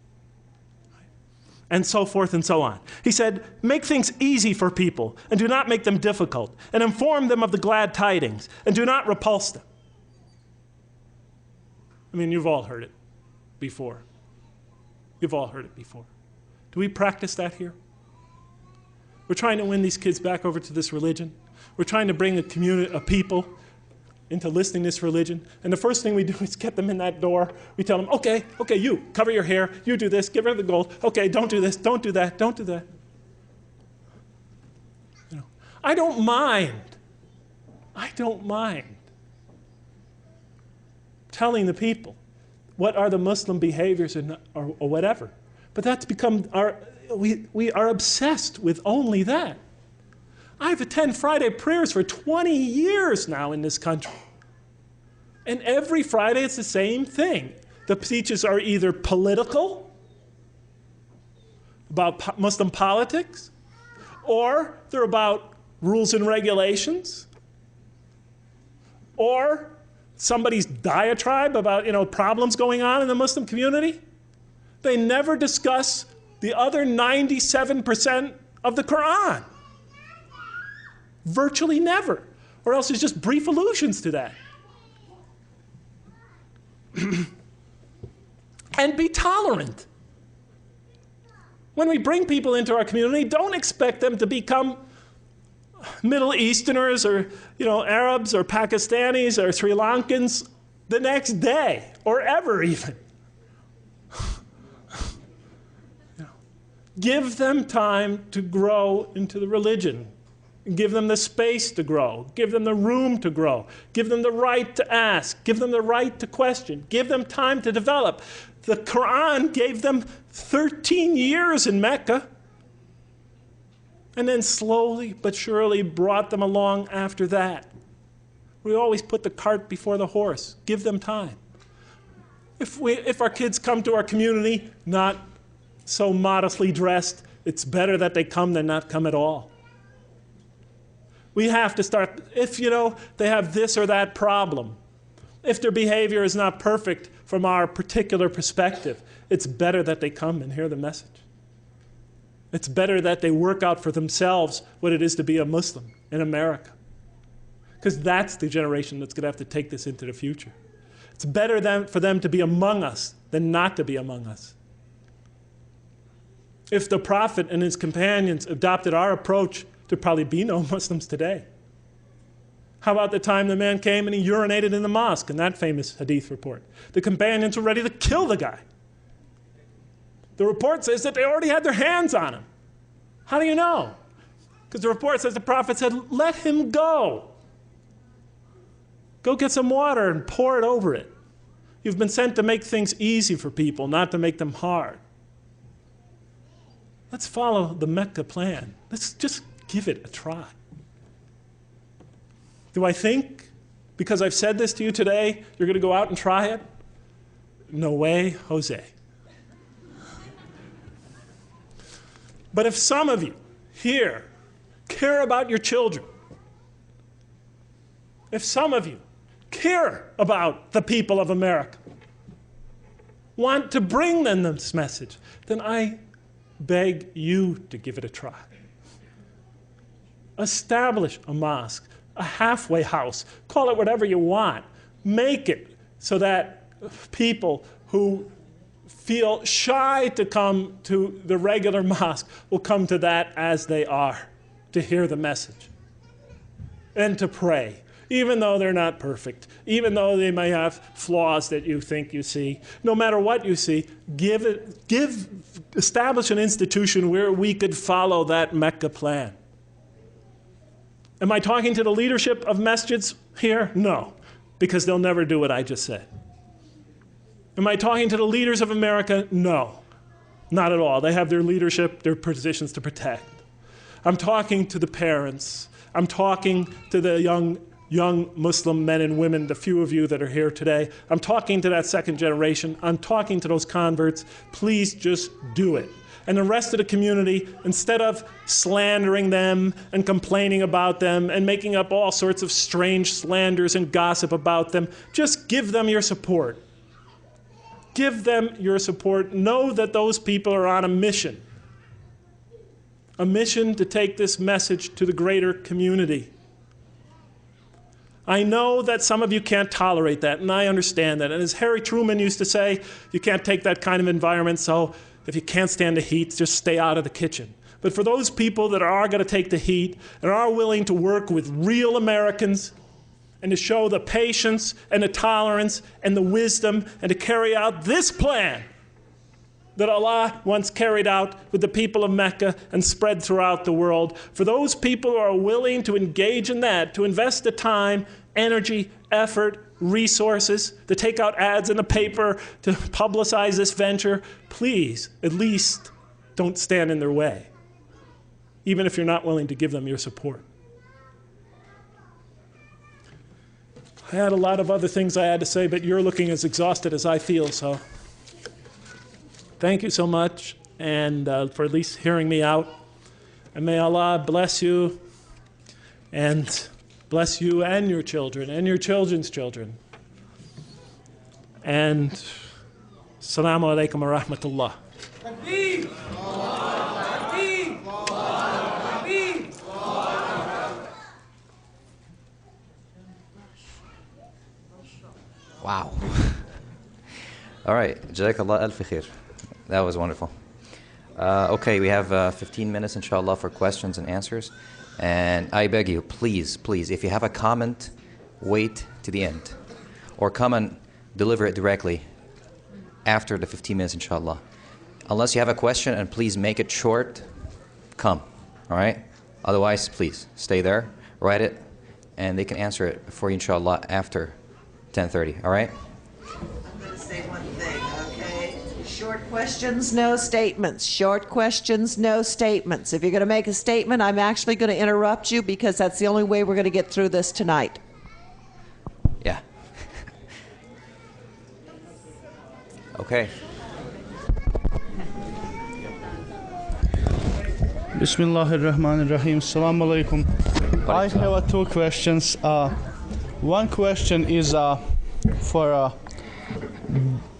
And so forth and so on. He said, make things easy for people and do not make them difficult, and inform them of the glad tidings and do not repulse them. I mean, you've all heard it before. You've all heard it before. Do we practice that here? We're trying to win these kids back over to this religion. We're trying to bring a community of people into listening to this religion. And the first thing we do is get them in that door. We tell them, okay, you cover your hair, you do this, get rid of the gold. Okay, don't do this, don't do that, don't do that. You know, I don't mind I don't mind telling the people what are the Muslim behaviors or whatever. But that's become we are obsessed with only that. I've attended Friday prayers for 20 years now in this country. And every Friday it's the same thing. The speeches are either political, about Muslim politics, or they're about rules and regulations, or somebody's diatribe about problems going on in the Muslim community. They never discuss the other 97% of the Quran. Virtually never. Or else it's just brief allusions to that. And be tolerant. When we bring people into our community, don't expect them to become Middle Easterners or Arabs or Pakistanis or Sri Lankans the next day or ever even. Give them time to grow into the religion. Give them the space to grow. Give them the room to grow. Give them the right to ask. Give them the right to question. Give them time to develop. The Quran gave them 13 years in Mecca, and then slowly but surely brought them along after that. We always put the cart before the horse. Give them time. If our kids come to our community not so modestly dressed, it's better that they come than not come at all. We have to start, if they have this or that problem, if their behavior is not perfect from our particular perspective, it's better that they come and hear the message. It's better that they work out for themselves what it is to be a Muslim in America. Because that's the generation that's going to have to take this into the future. It's better for them to be among us than not to be among us. If the Prophet and his companions adopted our approach, there'd probably be no Muslims today. How about the time the man came and he urinated in the mosque in that famous hadith report? The companions were ready to kill the guy. The report says that they already had their hands on him. How do you know? Because the report says the Prophet said, let him go. Go get some water and pour it over it. You've been sent to make things easy for people, not to make them hard. Let's follow the Mecca plan. Let's just give it a try. Do I think, because I've said this to you today, you're going to go out and try it? No way, Jose. But if some of you here care about your children, if some of you care about the people of America, want to bring them this message, then I beg you to give it a try. Establish a mosque, a halfway house, call it whatever you want. Make it so that people who feel shy to come to the regular mosque will come to that as they are, to hear the message and to pray, even though they're not perfect, even though they may have flaws that you think you see. No matter what you see, establish an institution where we could follow that Mecca plan. Am I talking to the leadership of masjids here? No, because they'll never do what I just said. Am I talking to the leaders of America? No, not at all. They have their leadership, their positions to protect. I'm talking to the parents. I'm talking to the young Muslim men and women, the few of you that are here today. I'm talking to that second generation. I'm talking to those converts. Please just do it. And the rest of the community, instead of slandering them and complaining about them and making up all sorts of strange slanders and gossip about them, just give them your support. Give them your support. Know that those people are on a mission to take this message to the greater community. I know that some of you can't tolerate that, and I understand that. And as Harry Truman used to say, you can't take that kind of environment, so if you can't stand the heat, just stay out of the kitchen. But for those people that are going to take the heat and are willing to work with real Americans and to show the patience and the tolerance and the wisdom and to carry out this plan, that Allah once carried out with the people of Mecca and spread throughout the world. For those people who are willing to engage in that, to invest the time, energy, effort, resources, to take out ads in the paper, to publicize this venture, please, at least don't stand in their way, even if you're not willing to give them your support. I had a lot of other things I had to say, but you're looking as exhausted as I feel, so thank you so much, and for at least hearing me out. And may Allah bless you, and bless you and your children, and your children's children. And Assalamu alaikum wa rahmatullah. Wow. All right. Jazakallah alf khair. That was wonderful. Okay, we have 15 minutes, inshallah, for questions and answers. And I beg you, please, please, if you have a comment, wait to the end. Or come and deliver it directly after the 15 minutes, inshallah. Unless you have a question, and please make it short, come. All right? Otherwise, please, stay there, write it, and they can answer it for you, inshallah, after 10:30. All right? I'm going to say one thing, okay? Short questions, no statements. Short questions, no statements. If you're going to make a statement, I'm actually going to interrupt you because that's the only way we're going to get through this tonight. Yeah. Okay. Bismillahirrahmanirrahim. Assalamu alaikum. I have two questions. One question is for a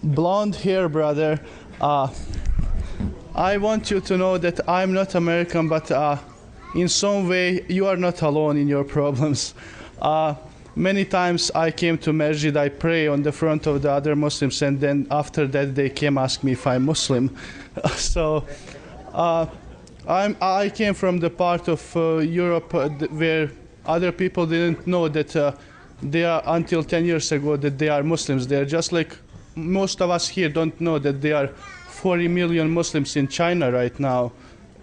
blonde hair brother. I want you to know that I'm not American, but in some way you are not alone in your problems. Many times I came to masjid, I pray on the front of the other Muslims, and then after that they came ask me if I'm Muslim. So I came from the part of Europe where other people didn't know that they are, until 10 years ago, that they are Muslims. They are just like most of us here don't know that there are 40 million Muslims in China right now,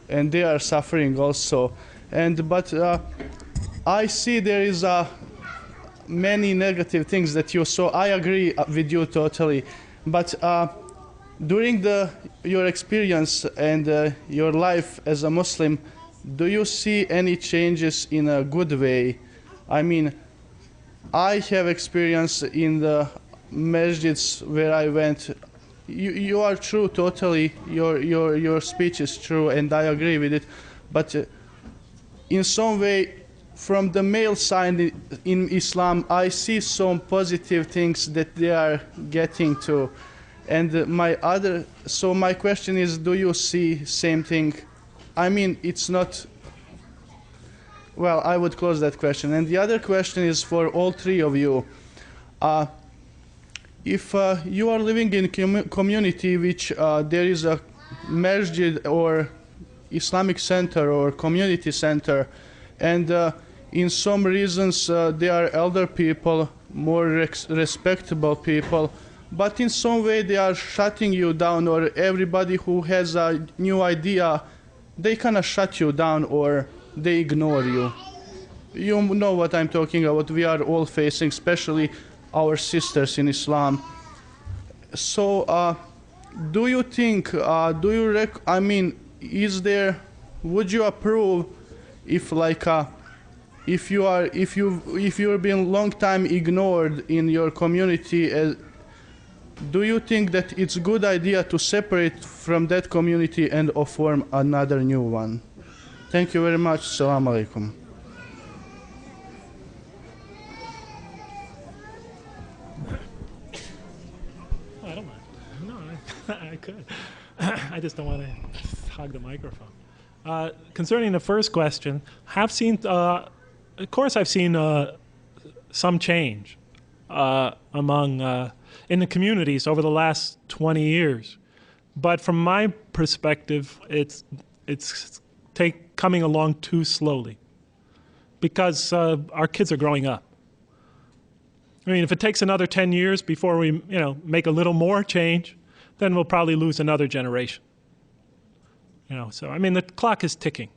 and they are suffering also. But I see there is many negative things that you saw. I agree with you totally, but during your experience and your life as a Muslim, do you see any changes in a good way? I mean, I have experience in the masjids where I went. You are true totally. Your speech is true, and I agree with it. But in some way, from the male side in Islam, I see some positive things that they are getting to. And my question is, do you see same thing? I mean, it's not. Well, I would close that question. And the other question is for all three of you. If you are living in a community which there is a masjid or Islamic center or community center, and in some reasons they are elder people, more respectable people, but in some way they are shutting you down, or everybody who has a new idea, they kind of shut you down or they ignore you. You know what I'm talking about. We are all facing, especially our sisters in Islam. So do you think, I mean, would you approve if like, if you've been long time ignored in your community, do you think that it's a good idea to separate from that community and form another new one? Thank you very much. Assalamu alaikum. I don't mind. No, I could. I just don't want to hog the microphone. Concerning the first question, I've seen, of course, I've seen some change among in the communities over the last 20 years, but from my perspective, it's coming along too slowly because our kids are growing up. I mean, if it takes another 10 years before we, make a little more change, then we'll probably lose another generation. So I mean, the clock is ticking.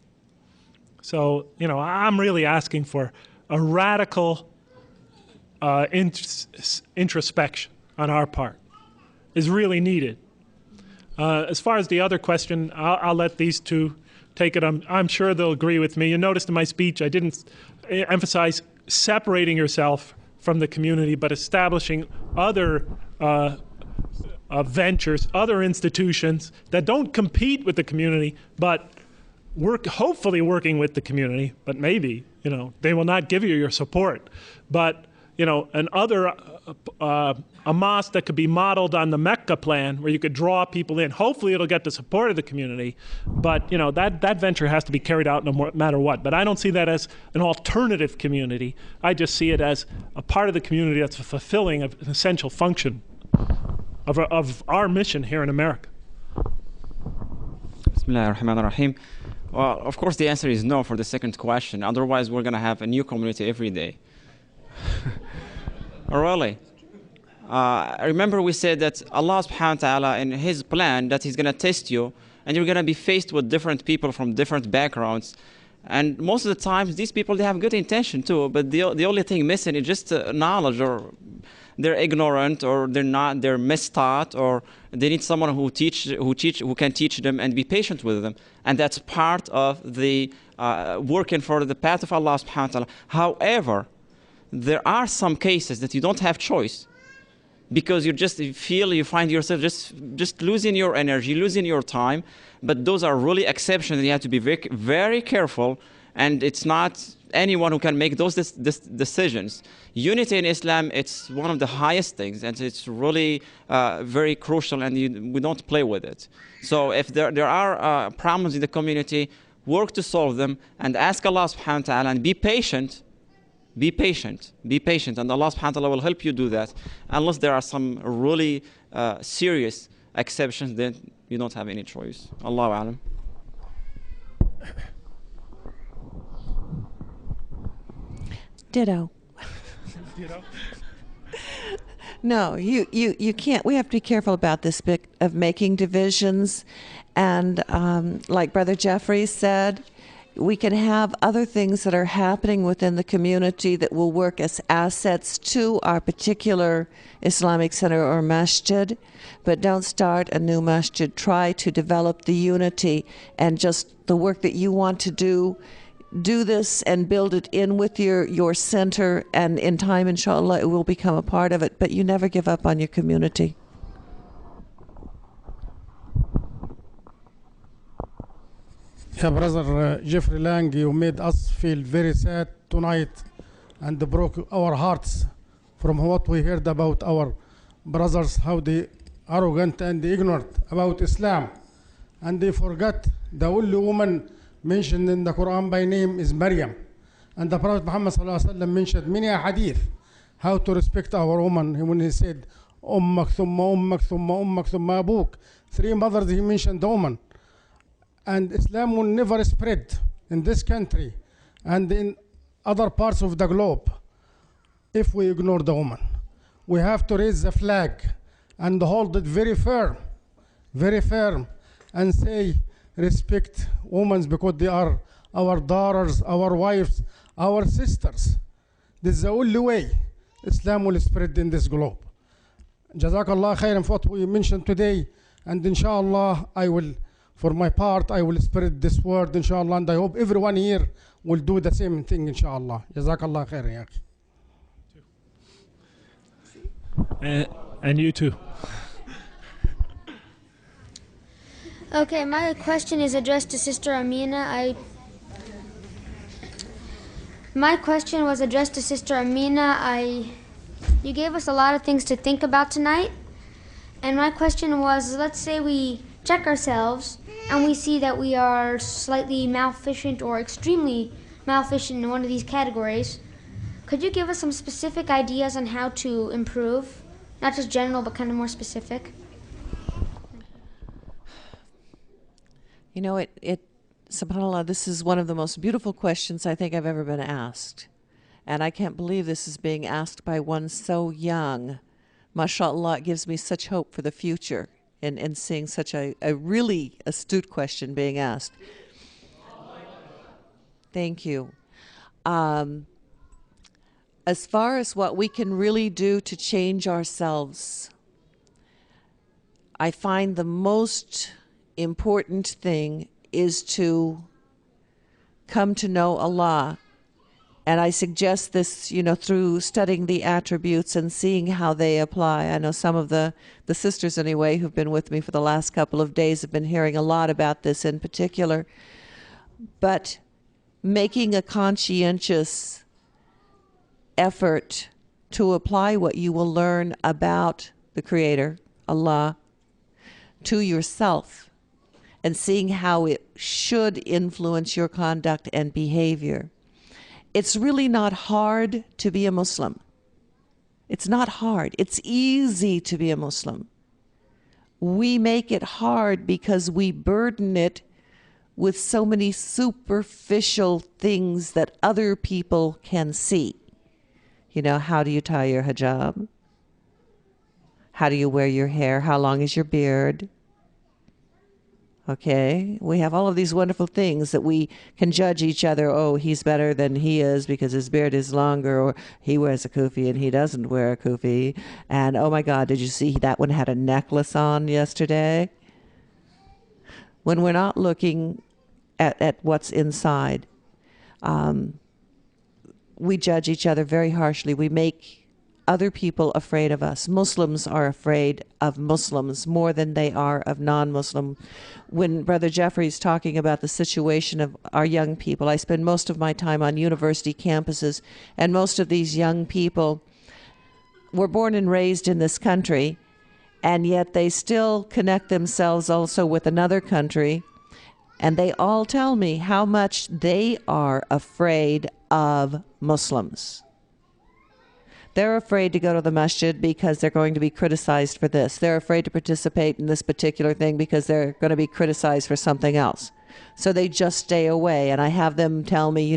So, I'm really asking for a radical introspection on our part is really needed. As far as the other question, I'll let these two take it. I'm sure they'll agree with me. You noticed in my speech I didn't emphasize separating yourself from the community, but establishing other ventures, other institutions that don't compete with the community, but hopefully working with the community, but maybe, they will not give you your support. But, a mosque that could be modeled on the Mecca plan where you could draw people in. Hopefully it'll get the support of the community, but, that venture has to be carried out no matter what. But I don't see that as an alternative community. I just see it as a part of the community that's fulfilling an essential function of our mission here in America. Bismillah ar-Rahman ar-Rahim. Well, of course, the answer is no for the second question. Otherwise, we're going to have a new community every day. Really? Remember we said that Allah subhanahu wa ta'ala in His plan that He's going to test you and you're going to be faced with different people from different backgrounds. And most of the times, these people, they have good intention too, but the only thing missing is just knowledge, or they're ignorant, or they're mistaught, or they need someone who can teach them and be patient with them. And that's part of the working for the path of Allah subhanahu wa ta'ala. However, there are some cases that you don't have choice, because you find yourself just losing your energy, losing your time. But those are really exceptions. You have to be very, very careful, and it's not anyone who can make those decisions. Unity in Islam, it's one of the highest things, and it's really very crucial, and we don't play with it. So if there are problems in the community, work to solve them, and ask Allah subhanahu wa ta'ala, and be patient. Be patient, and Allah subhanahu wa ta'ala will help you do that. Unless there are some really serious exceptions, then you don't have any choice. Allahu a'lam. Ditto. No, you can't. We have to be careful about this bit of making divisions. And like Brother Jeffrey said, we can have other things that are happening within the community that will work as assets to our particular Islamic center or masjid, but don't start a new masjid. Try to develop the unity and just the work that you want to do this and build it in with your center, and in time, inshallah, it will become a part of it, but you never give up on your community. Yeah, Brother Jeffrey Lang, you made us feel very sad tonight and broke our hearts from what we heard about our brothers, how they arrogant and ignorant about Islam. And they forgot the only woman mentioned in the Quran by name is Maryam. And the Prophet Muhammad ﷺ mentioned many hadith how to respect our woman when he said, Ummak thumma ummak thumma ummak thumma abuk. 3 mothers he mentioned the woman. And Islam will never spread in this country and in other parts of the globe if we ignore the woman. We have to raise the flag and hold it very firm, and say, respect women because they are our daughters, our wives, our sisters. This is the only way Islam will spread in this globe. Jazakallah khairan for what we mentioned today, and inshallah for my part, I will spread this word, inshallah, and I hope everyone here will do the same thing, inshallah. Jazakallah khairan, ya akhi. And you too. Okay, my question is addressed to Sister Amina. My question was addressed to Sister Amina. You gave us a lot of things to think about tonight. And my question was, let's say we check ourselves and we see that we are slightly malefficient or extremely malefficient in one of these categories. Could you give us some specific ideas on how to improve? Not just general, but kind of more specific. You know, subhanAllah, this is one of the most beautiful questions I think I've ever been asked. And I can't believe this is being asked by one so young. MashaAllah, it gives me such hope for the future. and seeing such a really astute question being asked. Thank you. As far as what we can really do to change ourselves, I find the most important thing is to come to know Allah. And I suggest this, through studying the attributes and seeing how they apply. I know some of the sisters, anyway, who've been with me for the last couple of days have been hearing a lot about this in particular. But making a conscientious effort to apply what you will learn about the Creator, Allah, to yourself, and seeing how it should influence your conduct and behavior. It's really not hard to be a Muslim. It's not hard. It's easy to be a Muslim. We make it hard because we burden it with so many superficial things that other people can see. How do you tie your hijab? How do you wear your hair? How long is your beard? Okay, we have all of these wonderful things that we can judge each other. Oh, he's better than he is because his beard is longer, or he wears a kufi and he doesn't wear a kufi. And oh my God, did you see that one had a necklace on yesterday? When we're not looking at what's inside, we judge each other very harshly. We make other people afraid of us. Muslims are afraid of Muslims more than they are of non-Muslim. When Brother Jeffrey's talking about the situation of our young people, I spend most of my time on university campuses, and most of these young people were born and raised in this country, and yet they still connect themselves also with another country, and they all tell me how much they are afraid of Muslims. They're afraid to go to the masjid because they're going to be criticized for this. They're afraid to participate in this particular thing because they're going to be criticized for something else. So they just stay away. And I have them tell me,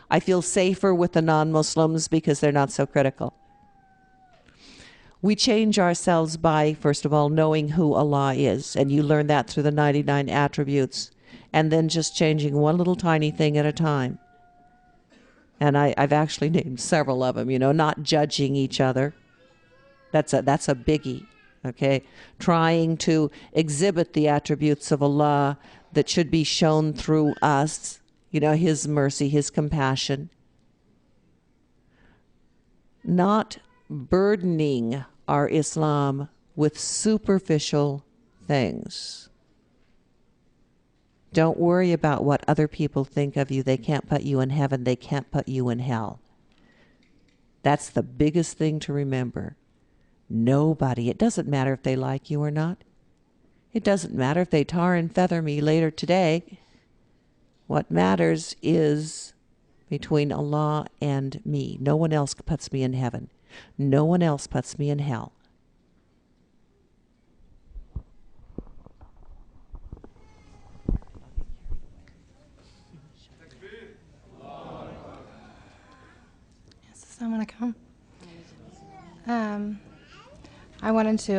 I feel safer with the non-Muslims because they're not so critical. We change ourselves by, first of all, knowing who Allah is. And you learn that through the 99 attributes. And then just changing one little tiny thing at a time. And I've actually named several of them, not judging each other. That's a biggie, okay? Trying to exhibit the attributes of Allah that should be shown through us, His mercy, His compassion. Not burdening our Islam with superficial things. Don't worry about what other people think of you. They can't put you in heaven. They can't put you in hell. That's the biggest thing to remember. Nobody. It doesn't matter if they like you or not. It doesn't matter if they tar and feather me later today. What matters is between Allah and me. No one else puts me in heaven. No one else puts me in hell.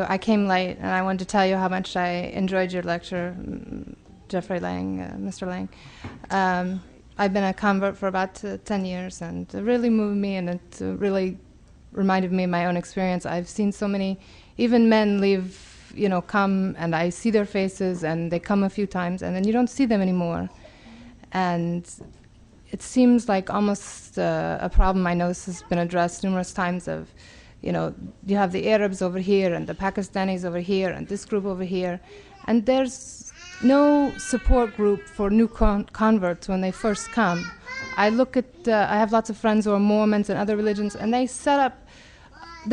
I came late, and I wanted to tell you how much I enjoyed your lecture, Jeffrey Lang, Mr. Lang. I've been a convert for about 10 years, and it really moved me, and it really reminded me of my own experience. I've seen so many, even men leave, come, and I see their faces, and they come a few times, and then you don't see them anymore. And it seems like almost a problem. I know this has been addressed numerous times of, you have the Arabs over here and the Pakistanis over here and this group over here. And there's no support group for new converts when they first come. I have lots of friends who are Mormons and other religions, and they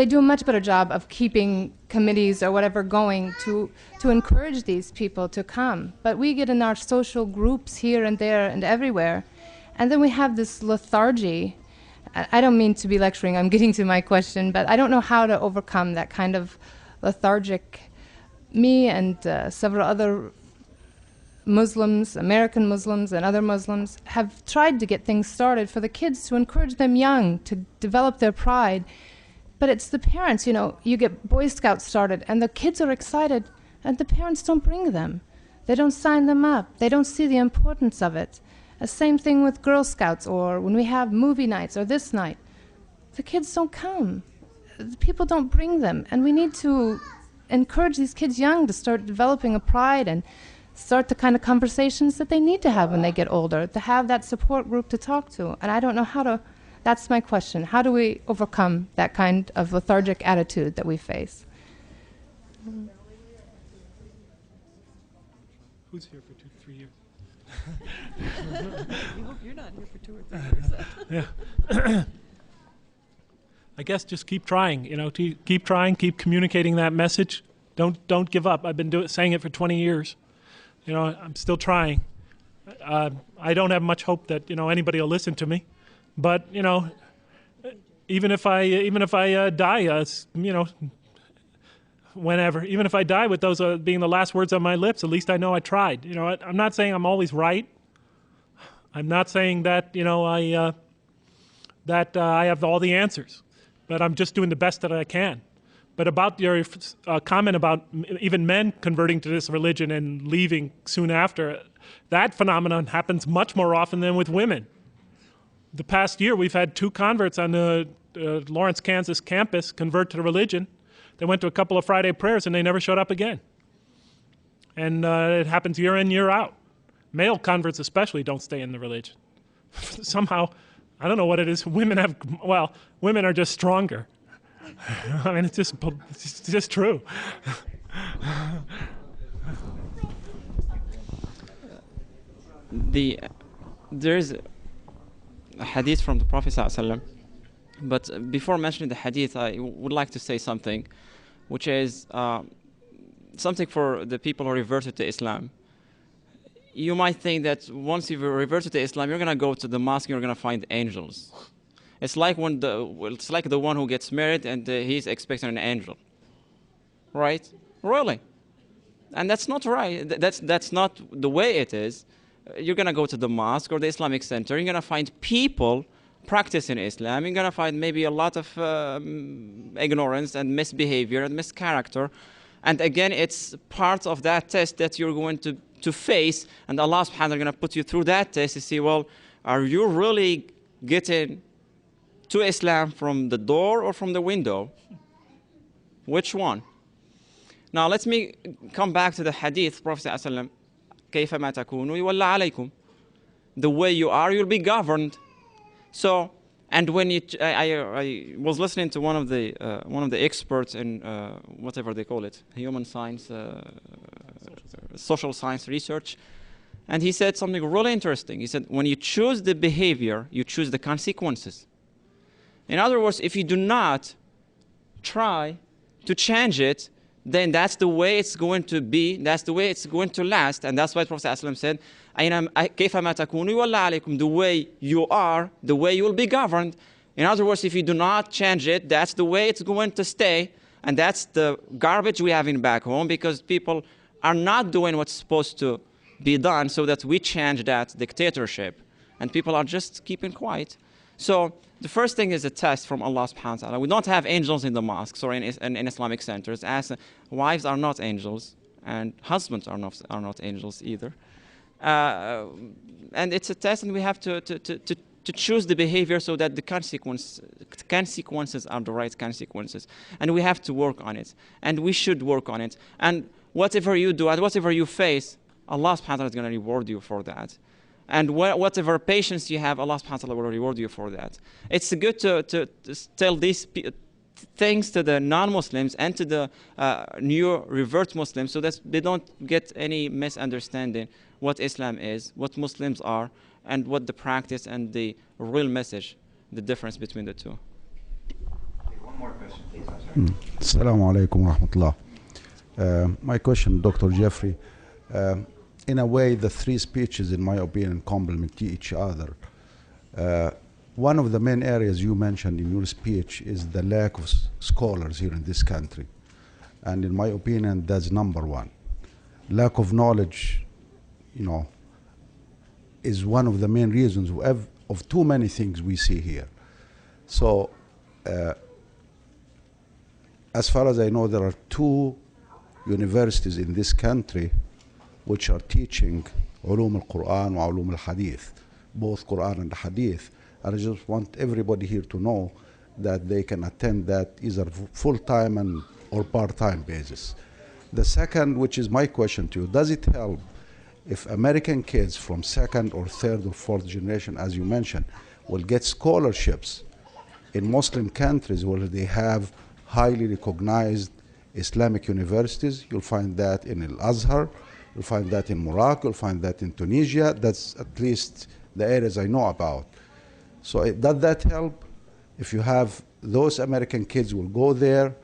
do a much better job of keeping committees or whatever going to encourage these people to come. But we get in our social groups here and there and everywhere. And then we have this lethargy. I don't mean to be lecturing, I'm getting to my question, but I don't know how to overcome that kind of lethargic. Me and several other Muslims, American Muslims and other Muslims, have tried to get things started for the kids to encourage them young to develop their pride. But it's the parents, you get Boy Scouts started and the kids are excited, and the parents don't bring them. They don't sign them up. They don't see the importance of it. The same thing with Girl Scouts, or when we have movie nights or this night. The kids don't come. The people don't bring them. And we need to encourage these kids young to start developing a pride and start the kind of conversations that they need to have when they get older, to have that support group to talk to. And I don't know how to, that's my question. How do we overcome that kind of lethargic attitude that we face? Who's here for 3 years? We hope you're not here for 2 or 3 years. Yeah. I guess just keep trying, keep trying, keep communicating that message. Don't give up. I've been saying it for 20 years. I'm still trying. I don't have much hope that, anybody will listen to me. But, even if I die, whenever, even if I die with those being the last words on my lips, at least I know I tried. I'm not saying I'm always right. I'm not saying that, I have all the answers. But I'm just doing the best that I can. But about your comment about even men converting to this religion and leaving soon after, that phenomenon happens much more often than with women. The past year, we've had 2 converts on the Lawrence, Kansas campus convert to the religion. They went to a couple of Friday prayers and they never showed up again. And it happens year in, year out. Male converts especially don't stay in the religion. Somehow, I don't know what it is. Women are just stronger. I mean, it's just true. There's a hadith from the Prophet ﷺ, but before mentioning the hadith, I would like to say something, which is something for the people who reverted to Islam. You might think that once you've reverted to Islam, you're going to go to the mosque and you're going to find angels. It's like the one who gets married and he's expecting an angel, right? Really, and that's not right. That's not the way it is. You're gonna go to the mosque or the Islamic center. You're gonna find people practicing Islam. You're gonna find maybe a lot of ignorance and misbehavior and mischaracter, and again, it's part of that test that you're going to face. And Allah Subhanahu wa Taala is gonna put you through that test to see, well, are you really getting to Islam from the door or from the window? Which one? Now let me come back to the hadith. Prophet ﷺ, كيفما تكونوا يولى عليكم. The way you are, you'll be governed. So, and when I was listening to one of the experts in whatever they call it, human science, social science research, and he said something really interesting. He said, when you choose the behavior, you choose the consequences. In other words, if you do not try to change it, then that's the way it's going to be, that's the way it's going to last. And that's why Prophet ﷺ said, كَيْفَمَا تَكُونُوا يُوَلَّى عَلَيْكُمْ. The way you are, the way you will be governed. In other words, if you do not change it, that's the way it's going to stay. And that's the garbage we have in back home, because people are not doing what's supposed to be done so that we change that dictatorship. And people are just keeping quiet. So the first thing is a test from Allah subhanahu wa ta'ala. We don't have angels in the mosques or in Islamic centers. As wives are not angels, and husbands are not angels either. And it's a test, and we have to choose the behavior so that the consequences are the right consequences. And we have to work on it. And we should work on it. And whatever you do and whatever you face, Allah subhanahu wa ta'ala is going to reward you for that. And whatever patience you have, Allah subhanahu wa ta'ala will reward you for that. It's good to tell these things to the non-Muslims and to the new revert Muslims, so that they don't get any misunderstanding what Islam is, what Muslims are, and what the practice and the real message, the difference between the two. One more question, please. Assalamu alaikum wa rahmatullah. My question, Dr. Jeffrey. In a way, the 3 speeches, in my opinion, complement each other. One of the main areas you mentioned in your speech is the lack of scholars here in this country. And in my opinion, that's number one. Lack of knowledge, is one of the main reasons of too many things we see here. So, as far as I know, there are 2 universities in this country which are teaching علوم القرآن وعلوم الحديث, both Quran and Hadith. And I just want everybody here to know that they can attend that either full-time and or part-time basis. The second, which is my question to you, does it help if American kids from second or third or fourth generation, as you mentioned, will get scholarships in Muslim countries where they have highly recognized Islamic universities? You'll find that in Al-Azhar, you'll find that in Morocco, you'll find that in Tunisia. That's at least the areas I know about. So does that help? If you have those American kids will go there,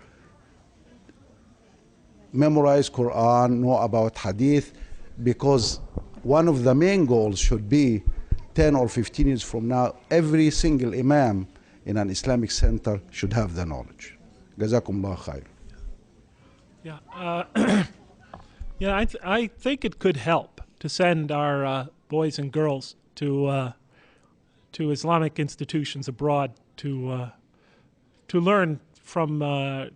memorize Quran, know about Hadith, because one of the main goals should be 10 or 15 years from now, every single Imam in an Islamic center should have the knowledge. Jazakum Allah khair. Yeah, I think it could help to send our boys and girls to Islamic institutions abroad to learn from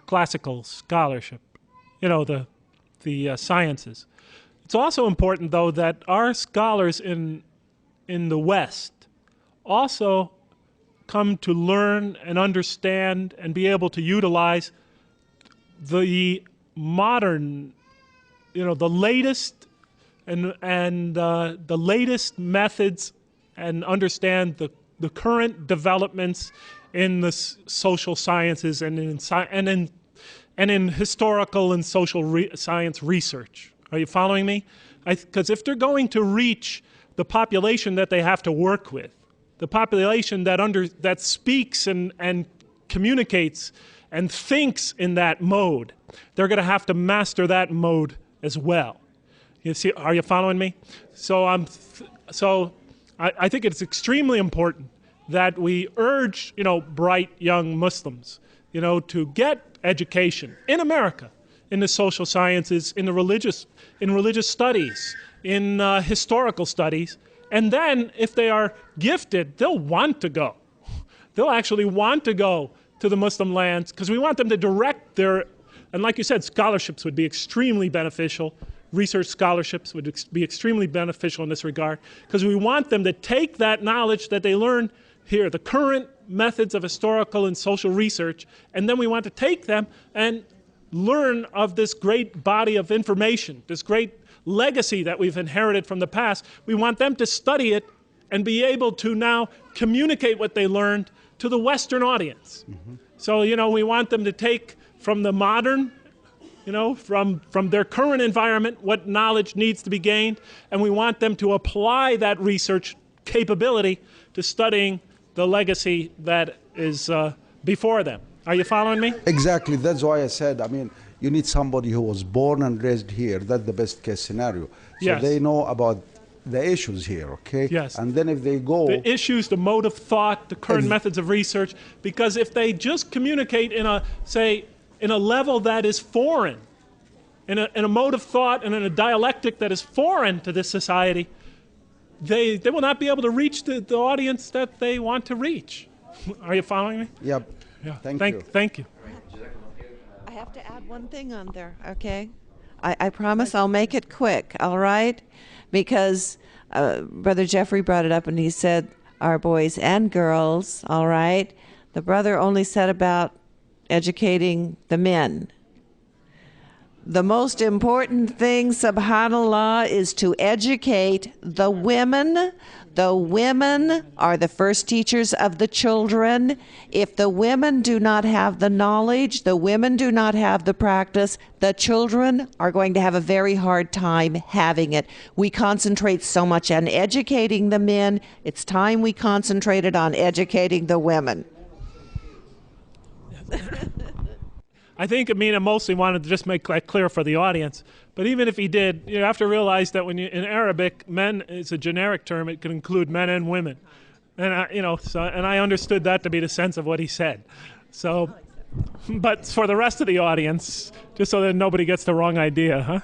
classical scholarship, the sciences. It's also important, though, that our scholars in the West also come to learn and understand and be able to utilize the modern, the latest and the latest methods, and understand the current developments in the social sciences and in historical and social science research. Are you following me? Because if they're going to reach the population that they have to work with, the population that speaks and communicates and thinks in that mode, they're going to have to master that mode as well. You see? Are you following me? So I think it's extremely important that we urge, bright young Muslims, to get education in America, in the social sciences, in religious studies, in historical studies, and then if they are gifted, they'll want to go. They'll actually want to go to the Muslim lands, because we want them to direct and like you said, scholarships would be extremely beneficial. Research scholarships would be extremely beneficial in this regard, because we want them to take that knowledge that they learn here, the current methods of historical and social research, and then we want to take them and learn of this great body of information, this great legacy that we've inherited from the past. We want them to study it and be able to now communicate what they learned to the Western audience. Mm-hmm. So, we want them to take from the modern, from their current environment, what knowledge needs to be gained, and we want them to apply that research capability to studying the legacy that is before them. Are you following me? Exactly. That's why I said, you need somebody who was born and raised here. That's the best case scenario. So yes. They know about the issues here, okay? Yes. And then if they go... The issues, the mode of thought, the current methods of research, because if they just communicate in a level that is foreign, in a mode of thought and in a dialectic that is foreign to this society, they will not be able to reach the audience that they want to reach. Are you following me? Yep. Yeah. Thank you. I have to add one thing on there, okay? I promise I'll make it quick, all right? Because Brother Jeffrey brought it up and he said our boys and girls, all right? The brother only said about educating the men. The most important thing, subhanAllah, is to educate the women. The women are the first teachers of the children. If the women do not have the knowledge, the women do not have the practice, the children are going to have a very hard time having it. We concentrate so much on educating the men. It's time we concentrated on educating the women. I think Amina mostly wanted to just make that clear for the audience. But even if he did, you have to realize that when in Arabic, men is a generic term. It can include men and women. And I understood that to be the sense of what he said. So, but for the rest of the audience, just so that nobody gets the wrong idea, huh?